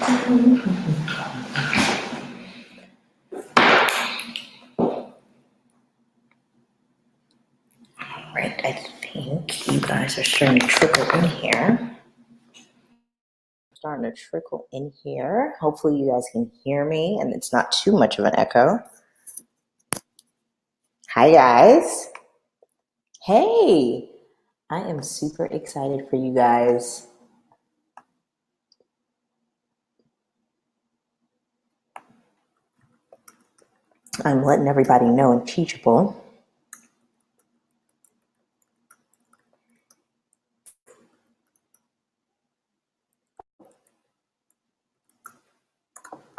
Right, I think you guys are starting to trickle in here. Starting to trickle in here. Hopefully you guys can hear me and it's not too much of an echo. Hi guys. Hey, I am super excited for you guys. I'm letting everybody know in Teachable.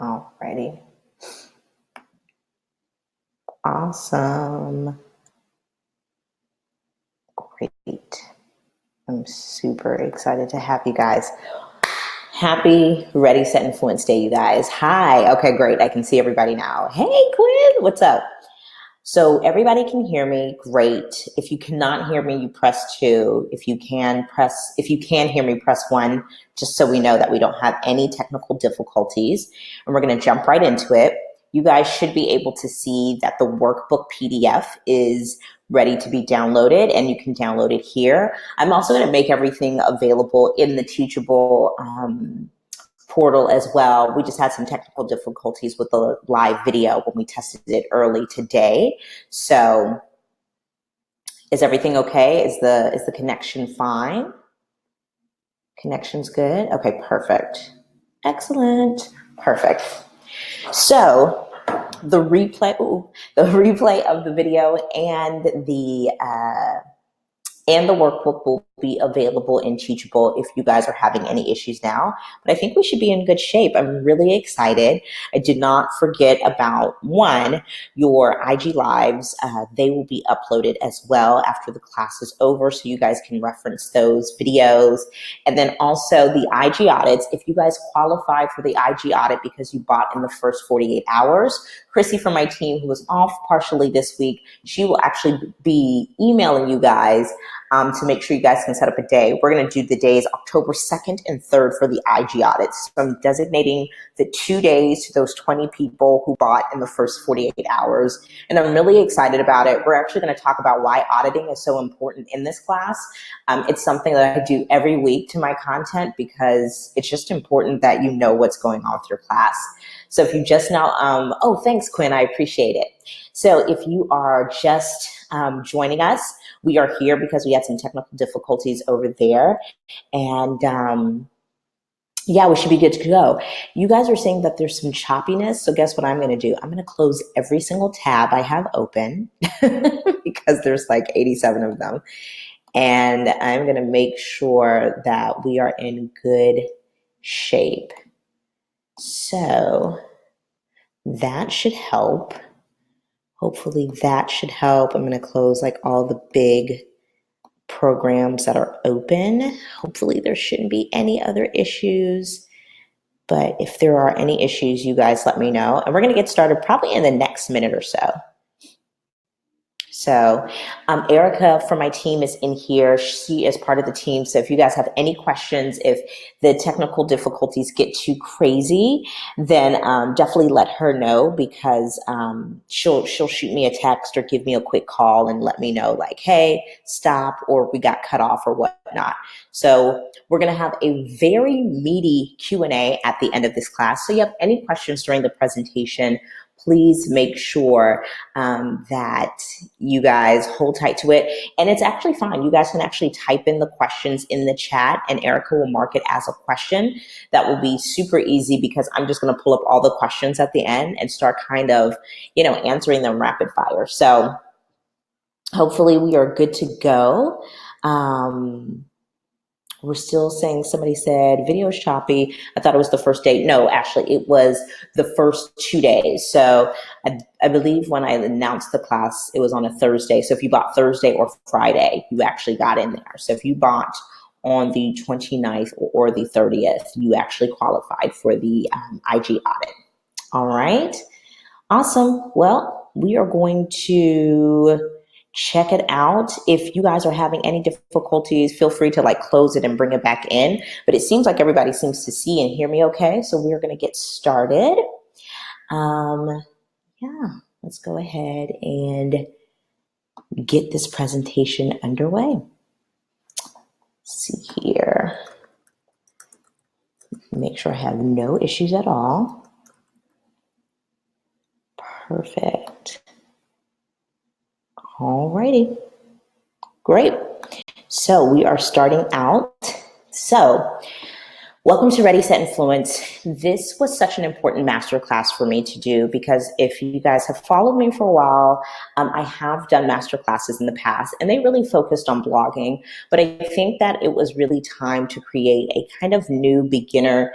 Alrighty. Awesome. Great. I'm super excited to have you guys. Happy Ready, Set, Influence Day, you guys. Hi. Okay, great. I can see everybody now. Hey, Quinn. What's up? So everybody can hear me. Great. If you cannot hear me, you press 2. If you can hear me, press 1, just so we know that we don't have any technical difficulties. And we're going to jump right into it. You guys should be able to see that the workbook PDF is ready to be downloaded, and you can download it here. I'm also going to make everything available in the Teachable portal as well. We just had some technical difficulties with the live video when we tested it early today. So is everything okay? Is the connection fine? Connection's good? Okay, perfect. Excellent. Perfect. So the replay of the video and the workbook will be available in Teachable if you guys are having any issues now. But I think we should be in good shape. I'm really excited. I did not forget about your IG Lives. They will be uploaded as well after the class is over, so you guys can reference those videos. And then also the IG audits. If you guys qualify for the IG audit because you bought in the first 48 hours, Chrissy from my team, who was off partially this week, she will actually be emailing you guys to make sure you guys can set up a day. We're going to do the days October 2nd and 3rd for the IG audits. So I'm designating the 2 days to those 20 people who bought in the first 48 hours. And I'm really excited about it. We're actually going to talk about why auditing is so important in this class. It's something that I do every week to my content because it's just important that you know what's going on with your class. So if you just now, oh, thanks, Quinn. I appreciate it. So if you are just joining us, we are here because we had some technical difficulties over there. And yeah, we should be good to go. You guys are saying that there's some choppiness. So guess what I'm going to do? I'm going to close every single tab I have open because there's like 87 of them. And I'm going to make sure that we are in good shape. So that should help. Hopefully that should help. I'm going to close like all the big programs that are open. Hopefully there shouldn't be any other issues. But if there are any issues, you guys let me know. And we're going to get started probably in the next minute or so. So Erica from my team is in here. She is part of the team. So if you guys have any questions, if the technical difficulties get too crazy, then definitely let her know because she'll shoot me a text or give me a quick call and let me know like, hey, stop, or we got cut off or whatnot. So we're going to have a very meaty Q&A at the end of this class. So you have any questions during the presentation, please make sure that you guys hold tight to it. And it's actually fine. You guys can actually type in the questions in the chat and Erica will mark it as a question. That will be super easy because I'm just going to pull up all the questions at the end and start kind of, answering them rapid fire. So hopefully we are good to go. We're still saying, somebody said video is choppy. I thought it was the first day. No, actually it was the first 2 days. So I believe when I announced the class, it was on a Thursday. So if you bought Thursday or Friday, you actually got in there. So if you bought on the 29th or the 30th, you actually qualified for the IG audit. All right. Awesome. Well, we are going to check it out. If you guys are having any difficulties, feel free to like close it and bring it back in. But it seems like everybody seems to see and hear me okay. So we're going to get started. Yeah, let's go ahead and get this presentation underway. Let's see here. Make sure I have no issues at all. Perfect. Alrighty. Great. So we are starting out. So welcome to Ready, Set, Influence. This was such an important masterclass for me to do because if you guys have followed me for a while, I have done masterclasses in the past and they really focused on blogging, but I think that it was really time to create a kind of new beginner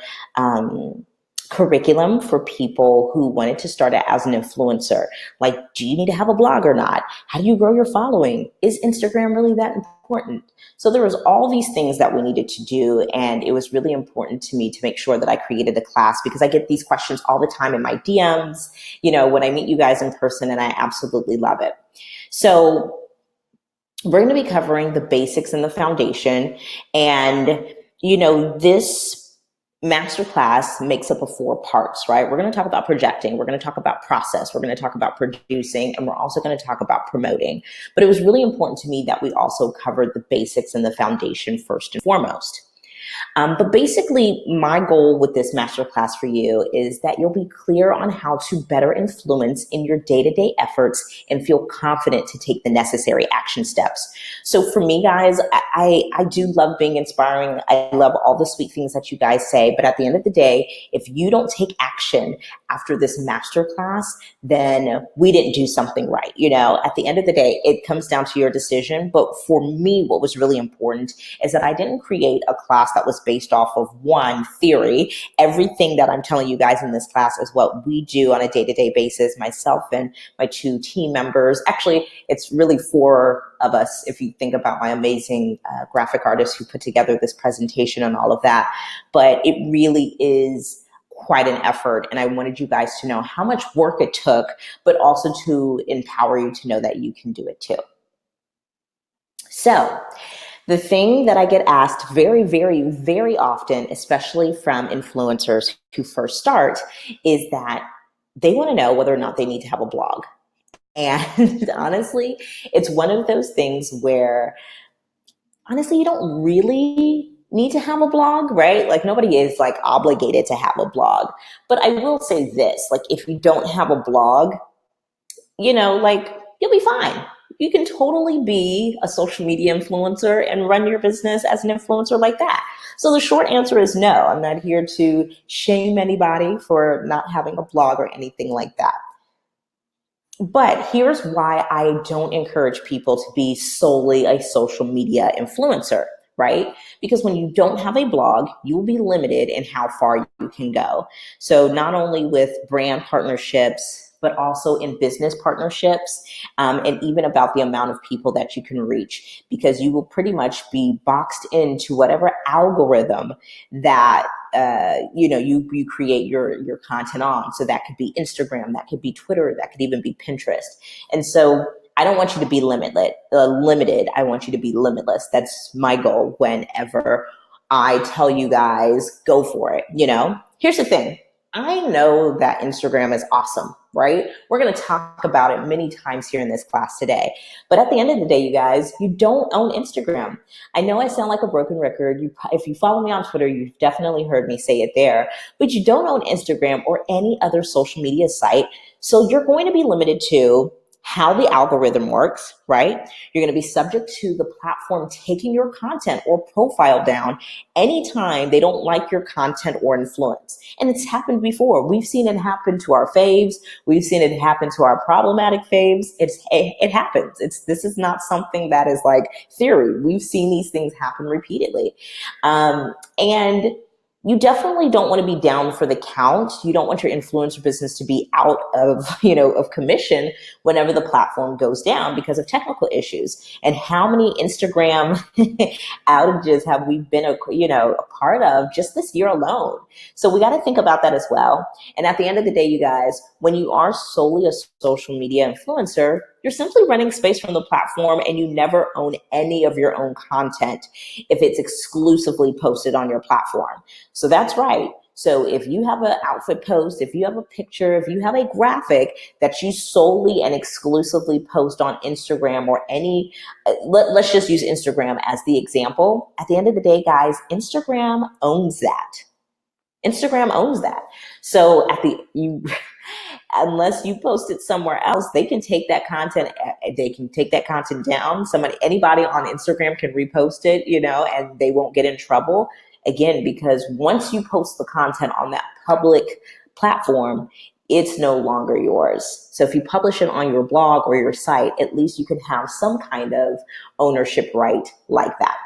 curriculum for people who wanted to start out as an influencer. Like, do you need to have a blog or not? How do you grow your following? Is Instagram really that important? So there was all these things that we needed to do. And it was really important to me to make sure that I created a class because I get these questions all the time in my DMs, when I meet you guys in person, and I absolutely love it. So we're going to be covering the basics and the foundation. And, this masterclass makes up of 4 parts, right? We're going to talk about projecting. We're going to talk about process. We're going to talk about producing, and we're also going to talk about promoting. But it was really important to me that we also covered the basics and the foundation first and foremost. But basically, my goal with this masterclass for you is that you'll be clear on how to better influence in your day-to-day efforts and feel confident to take the necessary action steps. So for me, guys, I do love being inspiring. I love all the sweet things that you guys say. But at the end of the day, if you don't take action after this masterclass, then we didn't do something right. At the end of the day, it comes down to your decision. But for me, what was really important is that I didn't create a class that was based off of one theory. Everything that I'm telling you guys in this class is what we do on a day-to-day basis, myself and my 2 team members. Actually, it's really 4 of us if you think about my amazing graphic artists who put together this presentation and all of that. But it really is quite an effort. And I wanted you guys to know how much work it took, but also to empower you to know that you can do it too. So the thing that I get asked very, very, very often, especially from influencers who first start, is that they want to know whether or not they need to have a blog. And honestly, it's one of those things where, honestly, you don't really need to have a blog, right? Like nobody is like obligated to have a blog. But I will say this, like if you don't have a blog, like you'll be fine. You can totally be a social media influencer and run your business as an influencer like that. So the short answer is no. I'm not here to shame anybody for not having a blog or anything like that. But here's why I don't encourage people to be solely a social media influencer, right? Because when you don't have a blog, you will be limited in how far you can go. So not only with brand partnerships, but also in business partnerships, and even about the amount of people that you can reach, because you will pretty much be boxed into whatever algorithm that you create your content on. So that could be Instagram, that could be Twitter, that could even be Pinterest. And so I don't want you to be limited. I want you to be limitless. That's my goal whenever I tell you guys, go for it. Here's the thing. I know that Instagram is awesome, right? We're going to talk about it many times here in this class today. But at the end of the day, you guys, you don't own Instagram. I know I sound like a broken record. If you follow me on Twitter, you've definitely heard me say it there. But you don't own Instagram or any other social media site. So you're going to be limited to how the algorithm works, right? You're going to be subject to the platform taking your content or profile down anytime they don't like your content or influence. And it's happened before. We've seen it happen to our faves. We've seen it happen to our problematic faves. It happens. This is not something that is like theory. We've seen these things happen repeatedly. And you definitely don't want to be down for the count. You don't want your influencer business to be out of, of commission whenever the platform goes down because of technical issues. And how many Instagram outages have we been, a part of just this year alone? So we got to think about that as well. And at the end of the day, you guys, when you are solely a social media influencer, you're simply renting space from the platform and you never own any of your own content if it's exclusively posted on your platform. So that's right. So if you have an outfit post, if you have a picture, if you have a graphic that you solely and exclusively post on Instagram or any, let's just use Instagram as the example. At the end of the day, guys, Instagram owns that. Instagram owns that. So unless you post it somewhere else, they can take that content. They can take that content down. Anybody on Instagram can repost it, and they won't get in trouble. Again, because once you post the content on that public platform, it's no longer yours. So if you publish it on your blog or your site, at least you can have some kind of ownership right like that.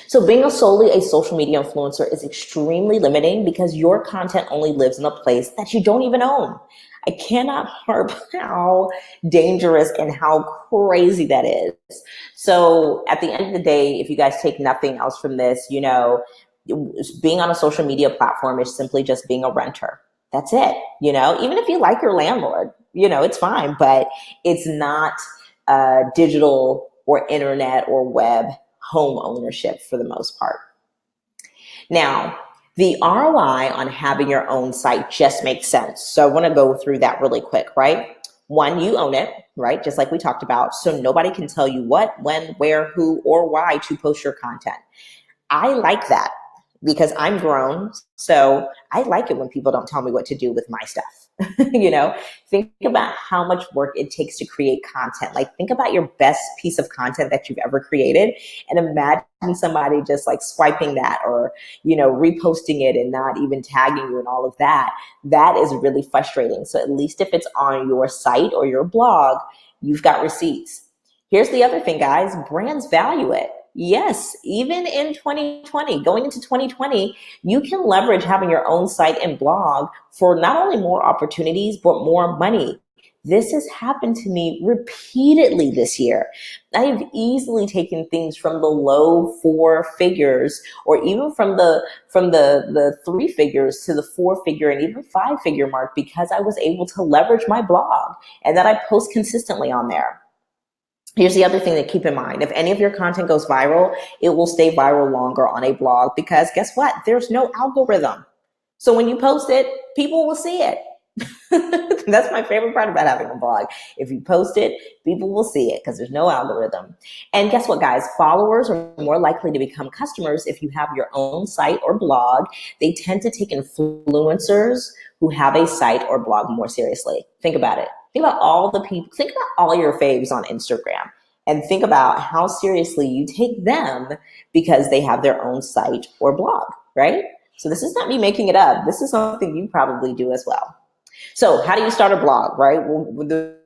So being solely a social media influencer is extremely limiting because your content only lives in a place that you don't even own. I cannot harp how dangerous and how crazy that is. So at the end of the day, if you guys take nothing else from this, being on a social media platform is simply just being a renter. That's it. Even if you like your landlord, it's fine, but it's not digital or internet or web home ownership for the most part. Now, the ROI on having your own site just makes sense. So I want to go through that really quick, right? One, you own it, right? Just like we talked about. So nobody can tell you what, when, where, who, or why to post your content. I like that because I'm grown. So I like it when people don't tell me what to do with my stuff. Think about how much work it takes to create content. Like, think about your best piece of content that you've ever created and imagine somebody just like swiping that or, reposting it and not even tagging you and all of that. That is really frustrating. So at least if it's on your site or your blog, you've got receipts. Here's the other thing, guys. Brands value it. Yes, even in 2020, going into 2020, you can leverage having your own site and blog for not only more opportunities, but more money. This has happened to me repeatedly this year. I have easily taken things from the low 4 figures or even from the 3 figures to the 4-figure and even 5-figure mark because I was able to leverage my blog and that I post consistently on there. Here's the other thing to keep in mind. If any of your content goes viral, it will stay viral longer on a blog because guess what? There's no algorithm. So when you post it, people will see it. That's my favorite part about having a blog. If you post it, people will see it because there's no algorithm. And guess what, guys? Followers are more likely to become customers if you have your own site or blog. They tend to take influencers who have a site or blog more seriously. Think about it. Think about all the people, think about all your faves on Instagram and think about how seriously you take them because they have their own site or blog, right? So this is not me making it up. This is something you probably do as well. So how do you start a blog, right? Well,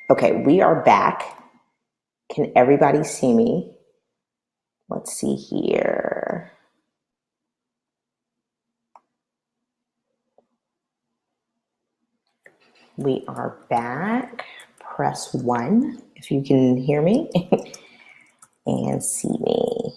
Okay, we are back. Can everybody see me? Let's see here. We are back. Press 1 if you can hear me and see me.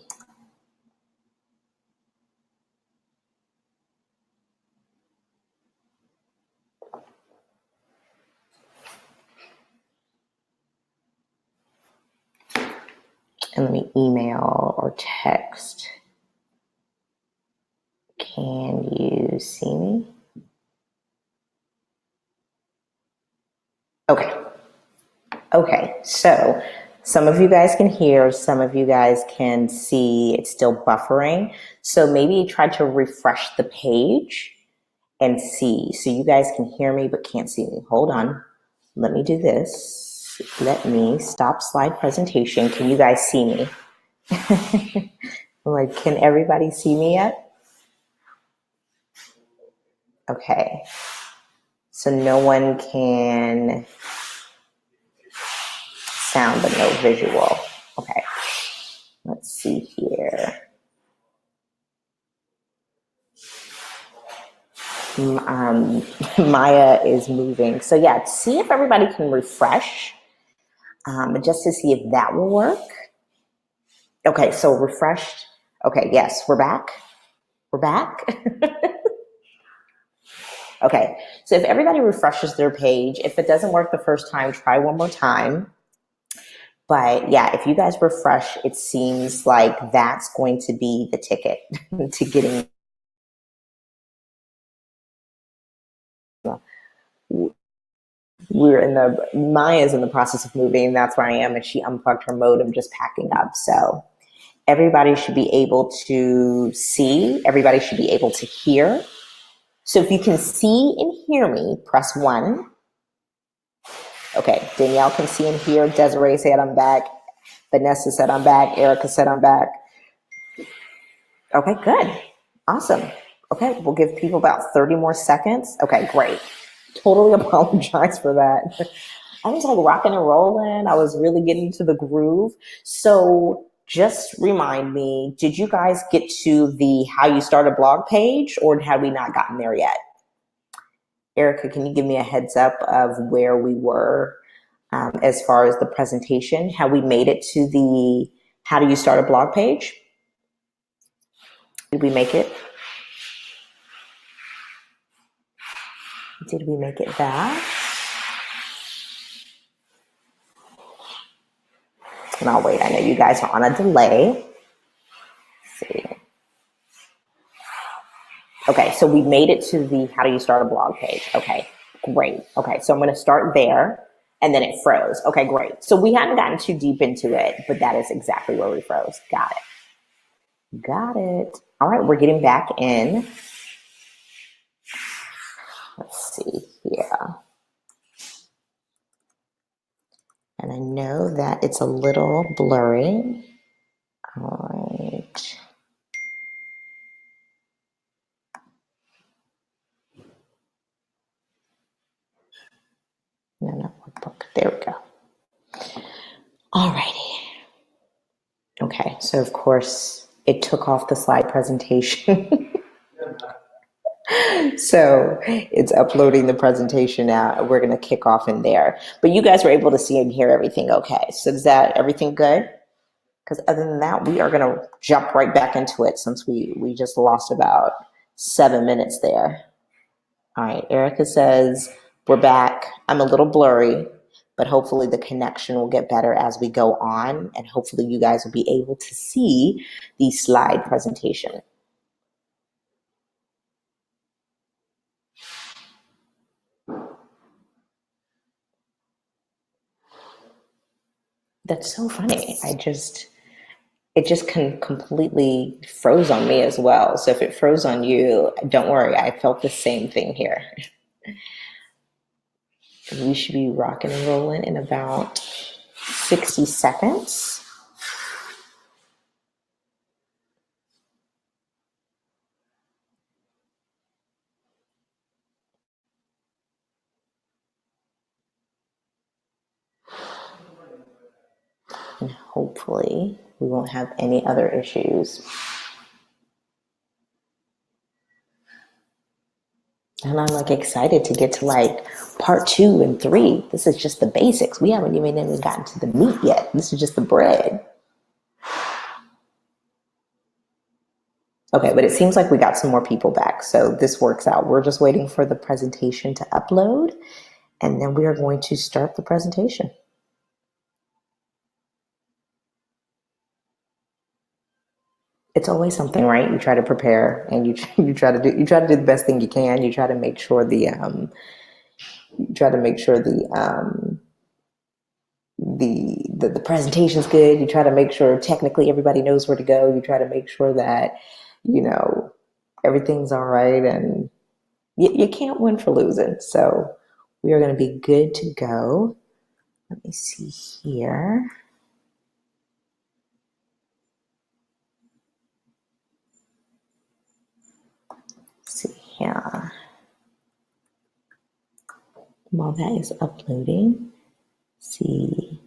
And let me email or text. Can you see me? Okay, so some of you guys can hear, some of you guys can see it's still buffering. So maybe try to refresh the page and see. So you guys can hear me but can't see me. Hold on. Let me do this. Let me stop slide presentation. Can you guys see me? Like, can everybody see me yet? Okay. So no one can sound but no visual. Okay. Let's see here. Maya is moving. So yeah, see if everybody can refresh just to see if that will work. Okay, so refreshed. Okay, yes, we're back. We're back. Okay, so if everybody refreshes their page, if it doesn't work the first time, try one more time. But yeah, if you guys refresh, it seems like that's going to be the ticket to getting. Maya's in the process of moving. That's where I am, and she unplugged her modem, just packing up. So everybody should be able to see. Everybody should be able to hear. So if you can see and hear me, press 1. Okay, Danielle can see and hear. Desiree said I'm back. Vanessa said I'm back. Erica said I'm back. Okay, good. Awesome. Okay, we'll give people about 30 more seconds. Okay, great. Totally apologize for that. I was like rocking and rolling. I was really getting to the groove. So just remind me, did you guys get to the how you start a blog page, or had we not gotten there yet? Erica, can you give me a heads up of where we were as far as the presentation? Have we made it to the how do you start a blog page? Did we make it? Did we make it back? And I'll wait. I know you guys are on a delay. Let's see. Okay, so we made it to the how do you start a blog page. Okay, great. Okay, so I'm going to start there, and then it froze. Okay, great. So we hadn't gotten too deep into it, but that is exactly where we froze. Got it. Got it. All right, we're getting back in. Let's see here. And I know that it's a little blurry. All right. No, not workbook. There we go. All righty. Okay, so of course it took off the slide presentation. So it's uploading the presentation now. We're going to kick off in there. But you guys were able to see and hear everything okay. So is that everything good? Because other than that, we are going to jump right back into it since we just lost about 7 minutes there. All right, Erica says, we're back. I'm a little blurry, but hopefully the connection will get better as we go on, and hopefully you guys will be able to see the slide presentation. That's so funny. It just completely froze on me as well. So if it froze on you, don't worry. I felt the same thing here. We should be rocking and rolling in about 60 seconds. And hopefully we won't have any other issues. And I'm like excited to get to like part 2 and 3. This is just the basics. We haven't even gotten to the meat yet. This is just the bread. Okay, but it seems like we got some more people back. So this works out. We're just waiting for the presentation to upload, and then we are going to start the presentation. It's always something, right? You try to prepare, and you try to do the best thing you can. You try to make sure the the presentation's good. You try to make sure technically everybody knows where to go. You try to make sure that everything's all right, and you can't win for losing. So we are going to be good to go. Let me see here. Let's see here. While that is uploading, see.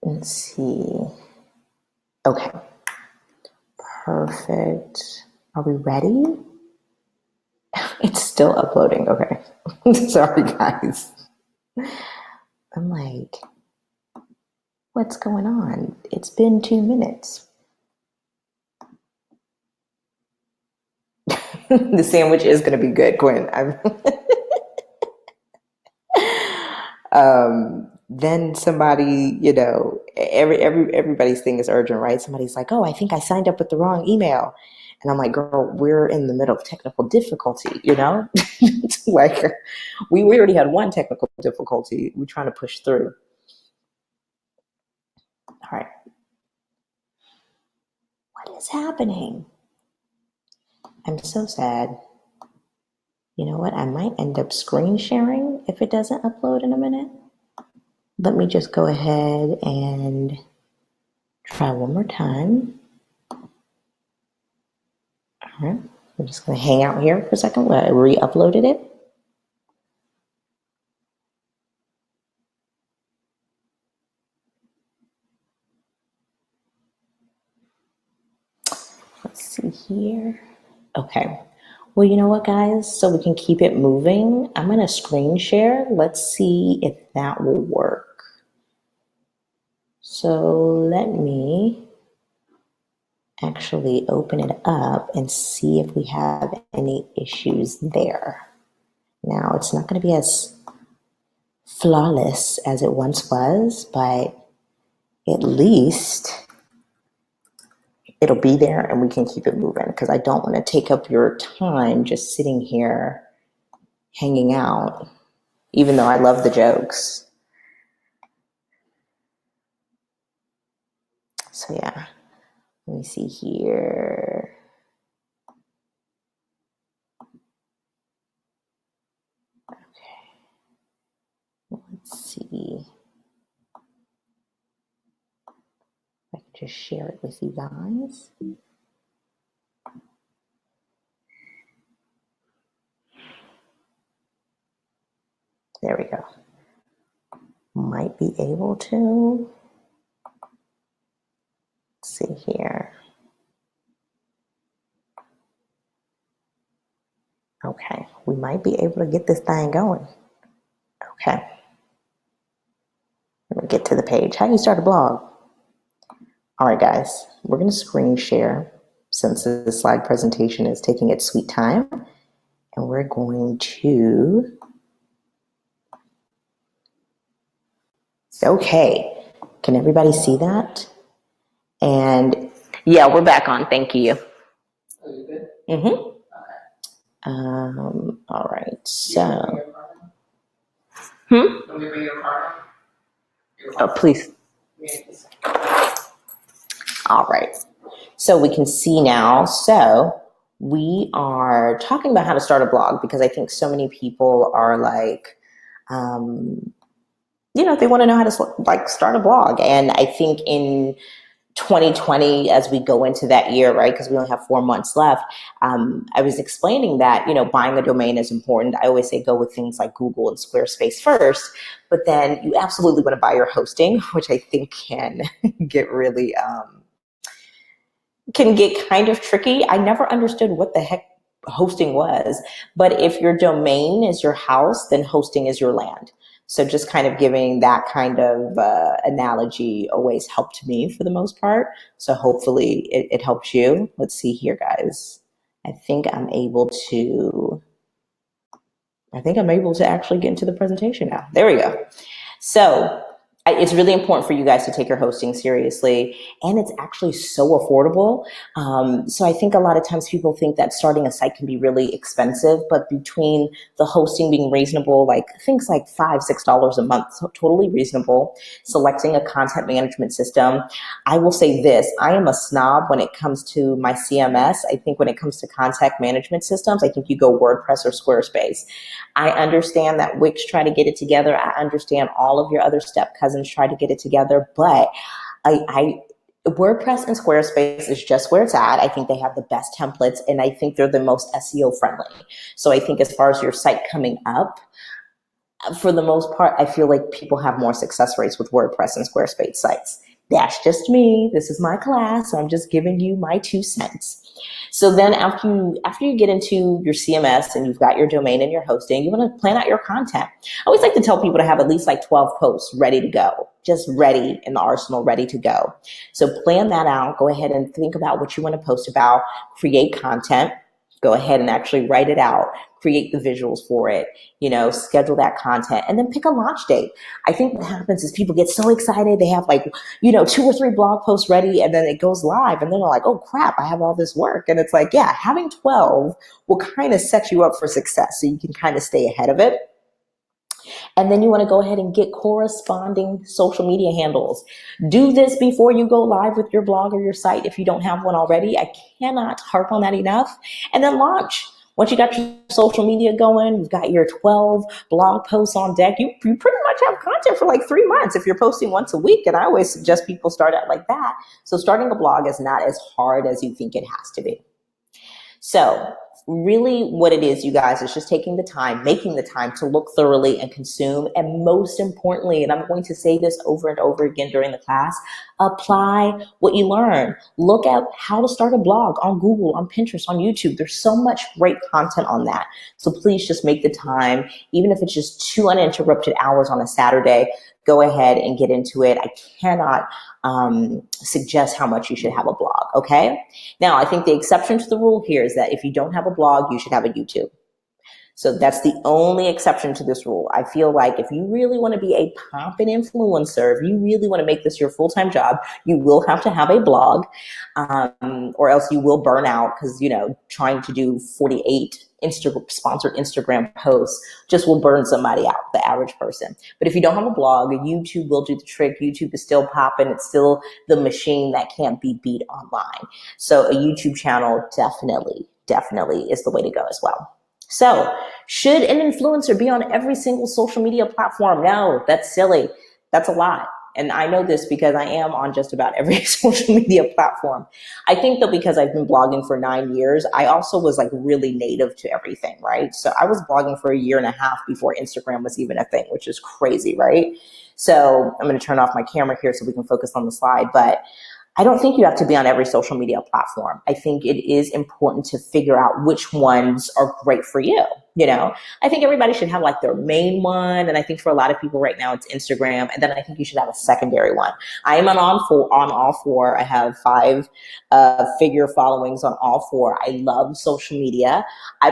Let's see. Okay. Perfect. Are we ready? It's still uploading. Okay. Sorry, guys. I'm like, what's going on? It's been 2 minutes. The sandwich is going to be good, Quinn. Then somebody, everybody's thing is urgent, right? Somebody's like, oh, I think I signed up with the wrong email. And I'm like, girl, we're in the middle of technical difficulty, Like, we already had one technical difficulty. We're trying to push through. All right. What is happening? I'm so sad. You know what? I might end up screen sharing if it doesn't upload in a minute. Let me just go ahead and try one more time. All right. I'm just going to hang out here for a second. I re-uploaded it. Let's see here. Okay. Well, you know what, guys? So we can keep it moving. I'm going to screen share. Let's see if that will work. So let me actually open it up and see if we have any issues there. Now, it's not going to be as flawless as it once was, but at least it'll be there and we can keep it moving, because I don't want to take up your time just sitting here hanging out, even though I love the jokes. So yeah, let me see here. Okay, let's see. I can just share it with you guys. There we go. Might be able to. Let's see here. Okay, we might be able to get this thing going. Okay. Let me get to the page. How do you start a blog? All right, guys, we're going to screen share since the slide presentation is taking its sweet time. And we're going to, okay. Can everybody see that? And yeah, we're back on. Thank you. Are you good? Mm-hmm. All right, so. Let me bring your card. Oh, please. All right. So we can see now. So we are talking about how to start a blog, because I think so many people are like, they want to know how to start a blog. And I think in 2020, as we go into that year, right? Because we only have 4 months left. I was explaining that, buying a domain is important. I always say go with things like Google and Squarespace first, but then you absolutely want to buy your hosting, which I think can get really, can get kind of tricky. I never understood what the heck hosting was, but if your domain is your house, then hosting is your land. So just kind of giving that kind of analogy always helped me for the most part. So hopefully it helps you. Let's see here, guys. I think I'm able to actually get into the presentation now. There we go. So it's really important for you guys to take your hosting seriously, and it's actually so affordable. So I think a lot of times people think that starting a site can be really expensive, but between the hosting being reasonable, like things like $5-6 a month, so totally reasonable, selecting a content management system. I will say this, I am a snob when it comes to my CMS. I think when it comes to content management systems, I think you go WordPress or Squarespace. I understand that Wix try to get it together. I understand all of your other step cousins try to get it together, but WordPress and Squarespace is just where it's at. I think they have the best templates, and I think they're the most SEO friendly. So I think as far as your site coming up, for the most part, I feel like people have more success rates with WordPress and Squarespace sites. That's just me. This is my class. So I'm just giving you my 2 cents. So then after you get into your CMS and you've got your domain and your hosting, you want to plan out your content. I always like to tell people to have at least like 12 posts ready to go, just ready in the arsenal, ready to go. So plan that out. Go ahead and think about what you want to post about, create content. Go ahead and actually write it out, create the visuals for it, schedule that content, and then pick a launch date. I think what happens is people get so excited. They have 2 or 3 blog posts ready, and then it goes live, and then they're like, oh crap, I have all this work. And it's like, yeah, having 12 will kind of set you up for success, so you can kind of stay ahead of it. And then you want to go ahead and get corresponding social media handles. Do this before you go live with your blog or your site if you don't have one already. I cannot harp on that enough. And then launch. Once you got your social media going, you've got your 12 blog posts on deck, you pretty much have content for like 3 months if you're posting once a week. And I always suggest people start out like that. So starting a blog is not as hard as you think it has to be. So really what it is, you guys, is just making the time to look thoroughly and consume. And most importantly, and I'm going to say this over and over again during the class, apply what you learn. Look at how to start a blog on Google, on Pinterest, on YouTube. There's so much great content on that. So please just make the time, even if it's just 2 uninterrupted hours on a Saturday, go ahead and get into it. I cannot suggest how much you should have a blog, okay? Now, I think the exception to the rule here is that if you don't have a blog, you should have a YouTube. So that's the only exception to this rule. I feel like if you really want to be a poppin' influencer, if you really want to make this your full-time job, you will have to have a blog, or else you will burn out because, trying to do 48 sponsored Instagram posts just will burn somebody out, the average person. But if you don't have a blog, YouTube will do the trick. YouTube is still popping. It's still the machine that can't be beat online. So a YouTube channel definitely is the way to go as well. So should an influencer be on every single social media platform? No, that's silly. That's a lot. And I know this because I am on just about every social media platform. I think though, because I've been blogging for 9 years, I also was really native to everything, right? So I was blogging for 1.5 years before Instagram was even a thing, which is crazy, right? So I'm going to turn off my camera here so we can focus on the slide, but I don't think you have to be on every social media platform. I think it is important to figure out which ones are great for you. I think everybody should have their main one. And I think for a lot of people right now, it's Instagram. And then I think you should have a secondary one. I am on all 4. I have 5 figure followings on all 4. I love social media,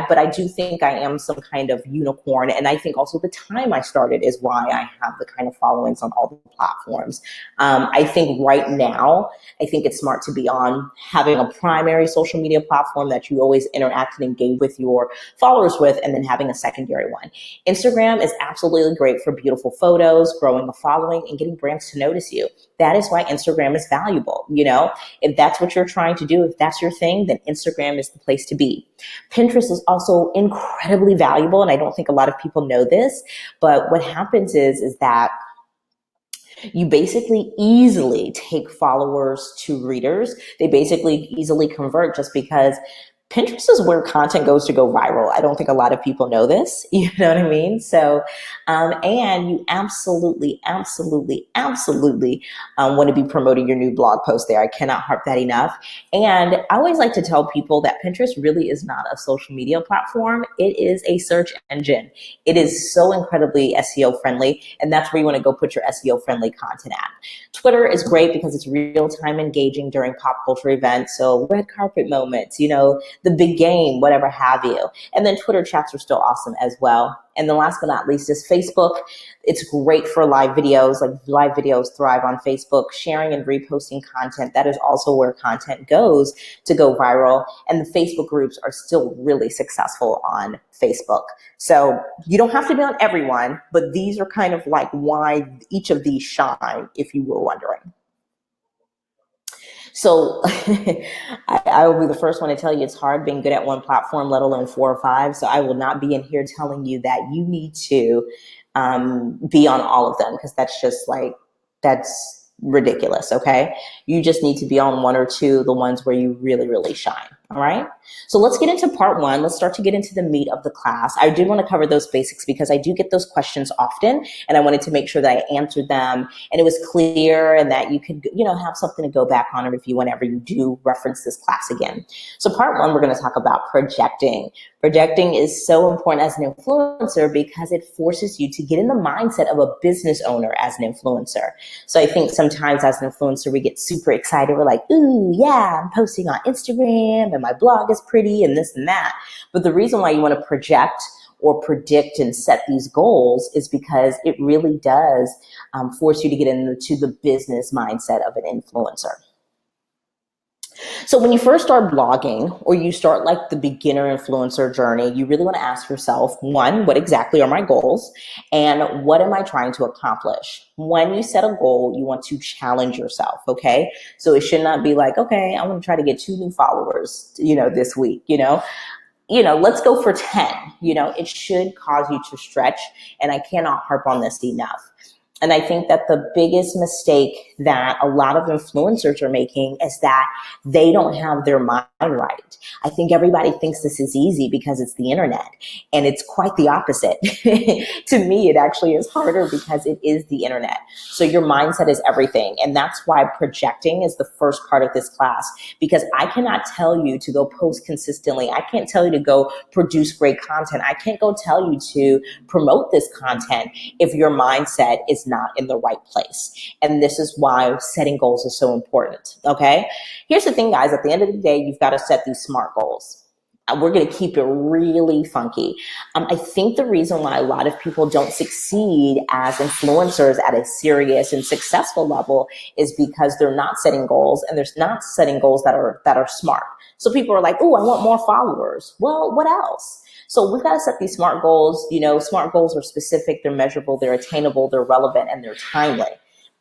but I do think I am some kind of unicorn. And I think also the time I started is why I have the kind of followings on all the platforms. I think right now, I think it's smart to be on having a primary social media platform that you always interact and engage with your followers with, and then having a secondary one. Instagram is absolutely great for beautiful photos, growing a following, and getting brands to notice you. That is why Instagram is valuable. If that's what you're trying to do, if that's your thing, then Instagram is the place to be. Pinterest is also incredibly valuable, and I don't think a lot of people know this, but what happens is that You basically easily take followers to readers. They basically easily convert just because Pinterest is where content goes to go viral. I don't think a lot of people know this. You know what I mean? So, and you absolutely want to be promoting your new blog post there. I cannot harp that enough. And I always like to tell people that Pinterest really is not a social media platform. It is a search engine. It is so incredibly SEO friendly, and that's where you want to go put your SEO friendly content at. Twitter is great because it's real time engaging during pop culture events. So red carpet moments, the big game, whatever have you. And then Twitter chats are still awesome as well. And then last but not least is Facebook. It's great for live videos. Like live videos thrive on Facebook. Sharing and reposting content, that is also where content goes to go viral. And the Facebook groups are still really successful on Facebook. So you don't have to be on everyone, but these are kind of like why each of these shine, if you were wondering. So I will be the first one to tell you it's hard being good at one platform, let alone 4 or 5. So I will not be in here telling you that you need to be on all of them, because that's ridiculous. Okay. You just need to be on 1 or 2, the ones where you really, really shine. All right. So let's get into part 1. Let's start to get into the meat of the class. I did want to cover those basics because I do get those questions often, and I wanted to make sure that I answered them and it was clear and that you could, have something to go back on review whenever you do reference this class again. So part 1, we're going to talk about projecting. Projecting is so important as an influencer because it forces you to get in the mindset of a business owner as an influencer. So I think sometimes as an influencer, we get super excited. We're like, ooh, yeah, I'm posting on Instagram and my blog is pretty and this and that. But the reason why you want to project or predict and set these goals is because it really does force you to get into the business mindset of an influencer. So when you first start blogging, or you start like the beginner influencer journey, you really want to ask yourself, 1, what exactly are my goals? And what am I trying to accomplish? When you set a goal, you want to challenge yourself, okay? So it should not be like, okay, I want to try to get 2 new followers, this week, let's go for 10. It should cause you to stretch, and I cannot harp on this enough. And I think that the biggest mistake that a lot of influencers are making is that they don't have their mind right. I think everybody thinks this is easy because it's the internet, and it's quite the opposite. To me, it actually is harder because it is the internet. So your mindset is everything. And that's why projecting is the first part of this class, because I cannot tell you to go post consistently. I can't tell you to go produce great content. I can't go tell you to promote this content if your mindset is not in the right place. And this is why setting goals is so important. Okay. Here's the thing, guys. At the end of the day, you've got to set these SMART goals. We're going to keep it really funky. I think the reason why a lot of people don't succeed as influencers at a serious and successful level is because they're not setting goals, and they're not setting goals that are smart. So people are like, oh, I want more followers. Well, what else? So we've got to set these SMART goals. SMART goals are specific, they're measurable, they're attainable, they're relevant, and they're timely.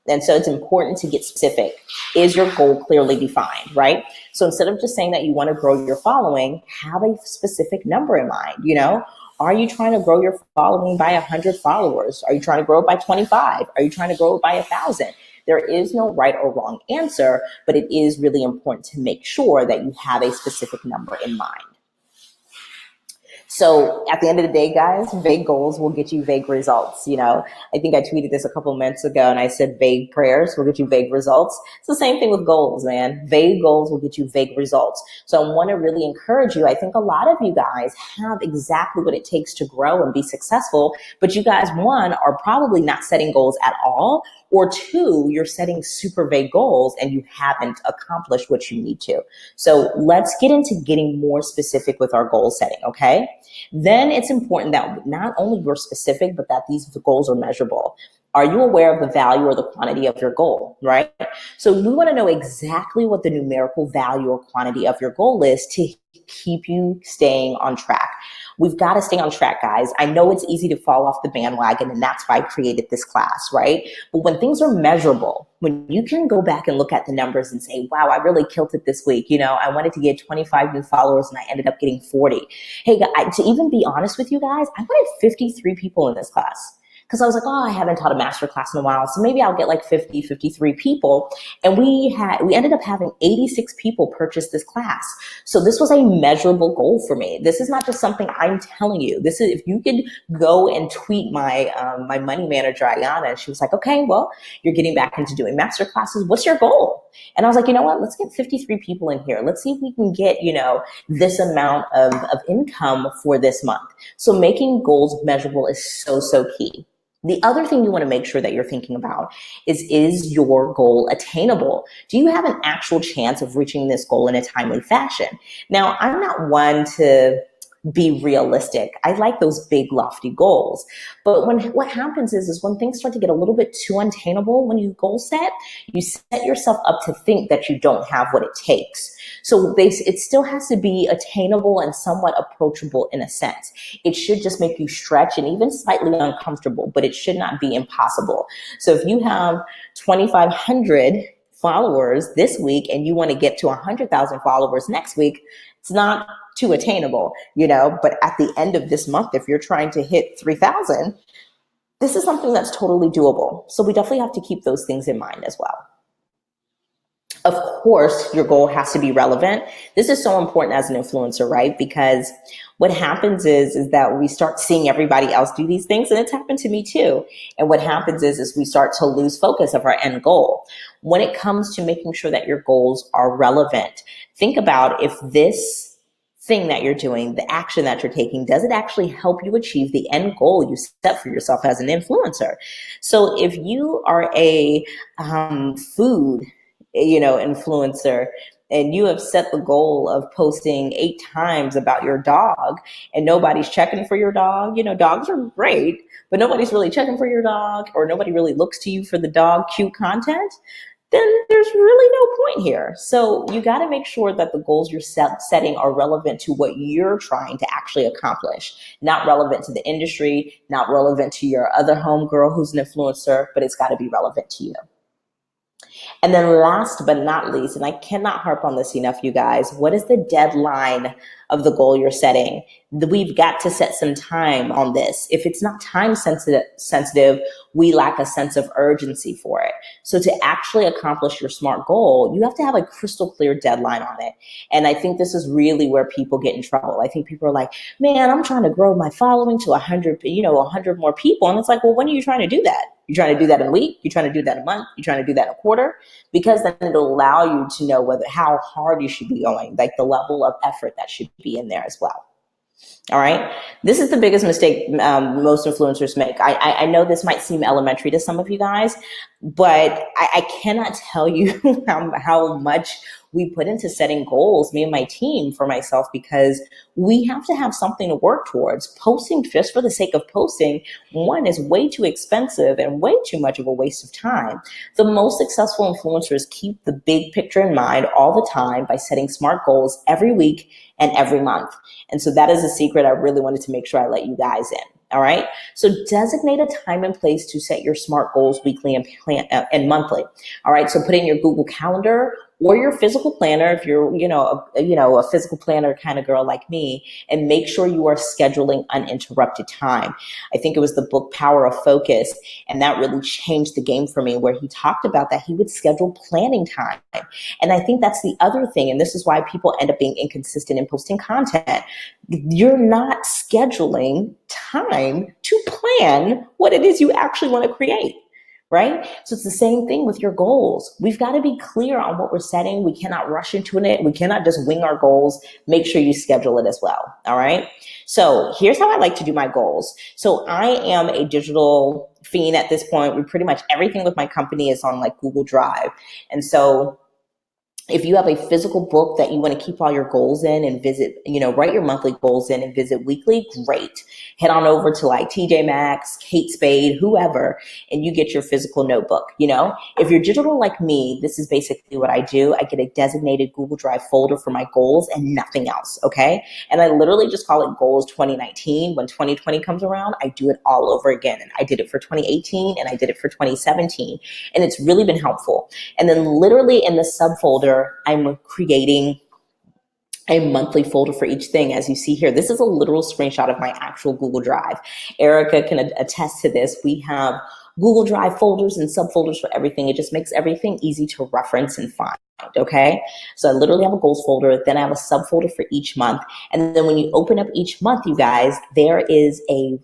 And so it's important to get specific. Is your goal clearly defined, right? So instead of just saying that you want to grow your following, have a specific number in mind. Are you trying to grow your following by 100 followers? Are you trying to grow it by 25? Are you trying to grow it by 1,000? There is no right or wrong answer, but it is really important to make sure that you have a specific number in mind. So at the end of the day, guys, vague goals will get you vague results. I think I tweeted this a couple of minutes ago, and I said vague prayers will get you vague results. It's the same thing with goals, man. Vague goals will get you vague results. So I want to really encourage you. I think a lot of you guys have exactly what it takes to grow and be successful, but you guys, 1, are probably not setting goals at all, or 2, you're setting super vague goals and you haven't accomplished what you need to. So let's get into getting more specific with our goal setting, okay? Then it's important that not only we're specific, but that these goals are measurable. Are you aware of the value or the quantity of your goal, right? So we want to know exactly what the numerical value or quantity of your goal is to keep you staying on track. We've got to stay on track, guys. I know it's easy to fall off the bandwagon, and that's why I created this class, right? But when things are measurable, when you can go back and look at the numbers and say, wow, I really killed it this week. I wanted to get 25 new followers and I ended up getting 40. Hey, to even be honest with you guys, I wanted 53 people in this class, because I was like, oh, I haven't taught a masterclass in a while, so maybe I'll get like 50, 53 people. And we ended up having 86 people purchase this class. So this was a measurable goal for me. This is not just something I'm telling you. This is, if you could go and tweet my my money manager, Ayana, and she was like, okay, well, you're getting back into doing master classes. What's your goal? And I was like, you know what? Let's get 53 people in here. Let's see if we can get, this amount of income for this month. So making goals measurable is so, so key. The other thing you want to make sure that you're thinking about is your goal attainable? Do you have an actual chance of reaching this goal in a timely fashion? Now, I'm not one to be realistic. I like those big, lofty goals. But what happens is when things start to get a little bit too unattainable, when you goal set, you set yourself up to think that you don't have what it takes. So it still has to be attainable and somewhat approachable in a sense. It should just make you stretch and even slightly uncomfortable, but it should not be impossible. So if you have 2,500 followers this week and you want to get to 100,000 followers next week, it's not too attainable, but at the end of this month, if you're trying to hit 3,000, this is something that's totally doable. So we definitely have to keep those things in mind as well. Of course, your goal has to be relevant. This is so important as an influencer, right? Because what happens is that we start seeing everybody else do these things, and it's happened to me too. And what happens is we start to lose focus of our end goal. When it comes to making sure that your goals are relevant, think about if this thing that you're doing, the action that you're taking, does it actually help you achieve the end goal you set for yourself as an influencer? So if you are a food influencer, and you have set the goal of posting 8 times about your dog and nobody's checking for your dog, dogs are great, but nobody's really checking for your dog, or nobody really looks to you for the dog cute content, then there's really no point here. So you got to make sure that the goals you're setting are relevant to what you're trying to actually accomplish, not relevant to the industry, not relevant to your other homegirl who's an influencer, but it's got to be relevant to you. And then last but not least, and I cannot harp on this enough, you guys, what is the deadline of the goal you're setting? We've got to set some time on this. If it's not time sensitive, we lack a sense of urgency for it. So to actually accomplish your SMART goal, you have to have a crystal clear deadline on it. And I think this is really where people get in trouble. I think people are like, man, I'm trying to grow my following to 100 more people. And it's like, well, when are you trying to do that? You're trying to do that in a week? You're trying to do that in a month? You're trying to do that in a quarter? Because then it'll allow you to know how hard you should be going, like the level of effort that should be in there as well. All right. This is the biggest mistake most influencers make. I know this might seem elementary to some of you guys, but I cannot tell you how much we put into setting goals, me and my team, for myself, because we have to have something to work towards. Posting just for the sake of posting, one, is way too expensive and way too much of a waste of time. The most successful influencers keep the big picture in mind all the time by setting SMART goals every week and every month. And so that is a secret I really wanted to make sure I let you guys in. All right. So designate a time and place to set your SMART goals weekly and monthly. All right. So put in your Google Calendar or your physical planner if you're, a physical planner kind of girl like me, and make sure you are scheduling uninterrupted time. I think it was the book Power of Focus, and that really changed the game for me, where he talked about that he would schedule planning time. And I think that's the other thing, and this is why people end up being inconsistent in posting content. You're not scheduling time to plan what it is you actually want to create. Right? So it's the same thing with your goals. We've got to be clear on what we're setting. We cannot rush into it. We cannot just wing our goals. Make sure you schedule it as well. All right. So here's how I like to do my goals. So I am a digital fiend at this point. We pretty much everything with my company is on like Google Drive. And so if you have a physical book that you want to keep all your goals in and visit, write your monthly goals in and visit weekly, great. Head on over to like TJ Maxx, Kate Spade, whoever, and you get your physical notebook. If you're digital like me, this is basically what I do. I get a designated Google Drive folder for my goals and nothing else. Okay. And I literally just call it Goals 2019. When 2020 comes around, I do it all over again. And I did it for 2018 and I did it for 2017. And it's really been helpful. And then literally in the subfolder, I'm creating a monthly folder for each thing, as you see here. This is a literal screenshot of my actual Google Drive. Erica can attest to this. We have Google Drive folders and subfolders for everything. It just makes everything easy to reference and find. Okay, so I literally have a goals folder, then I have a subfolder for each month, and then when you open up each month, you guys, there is a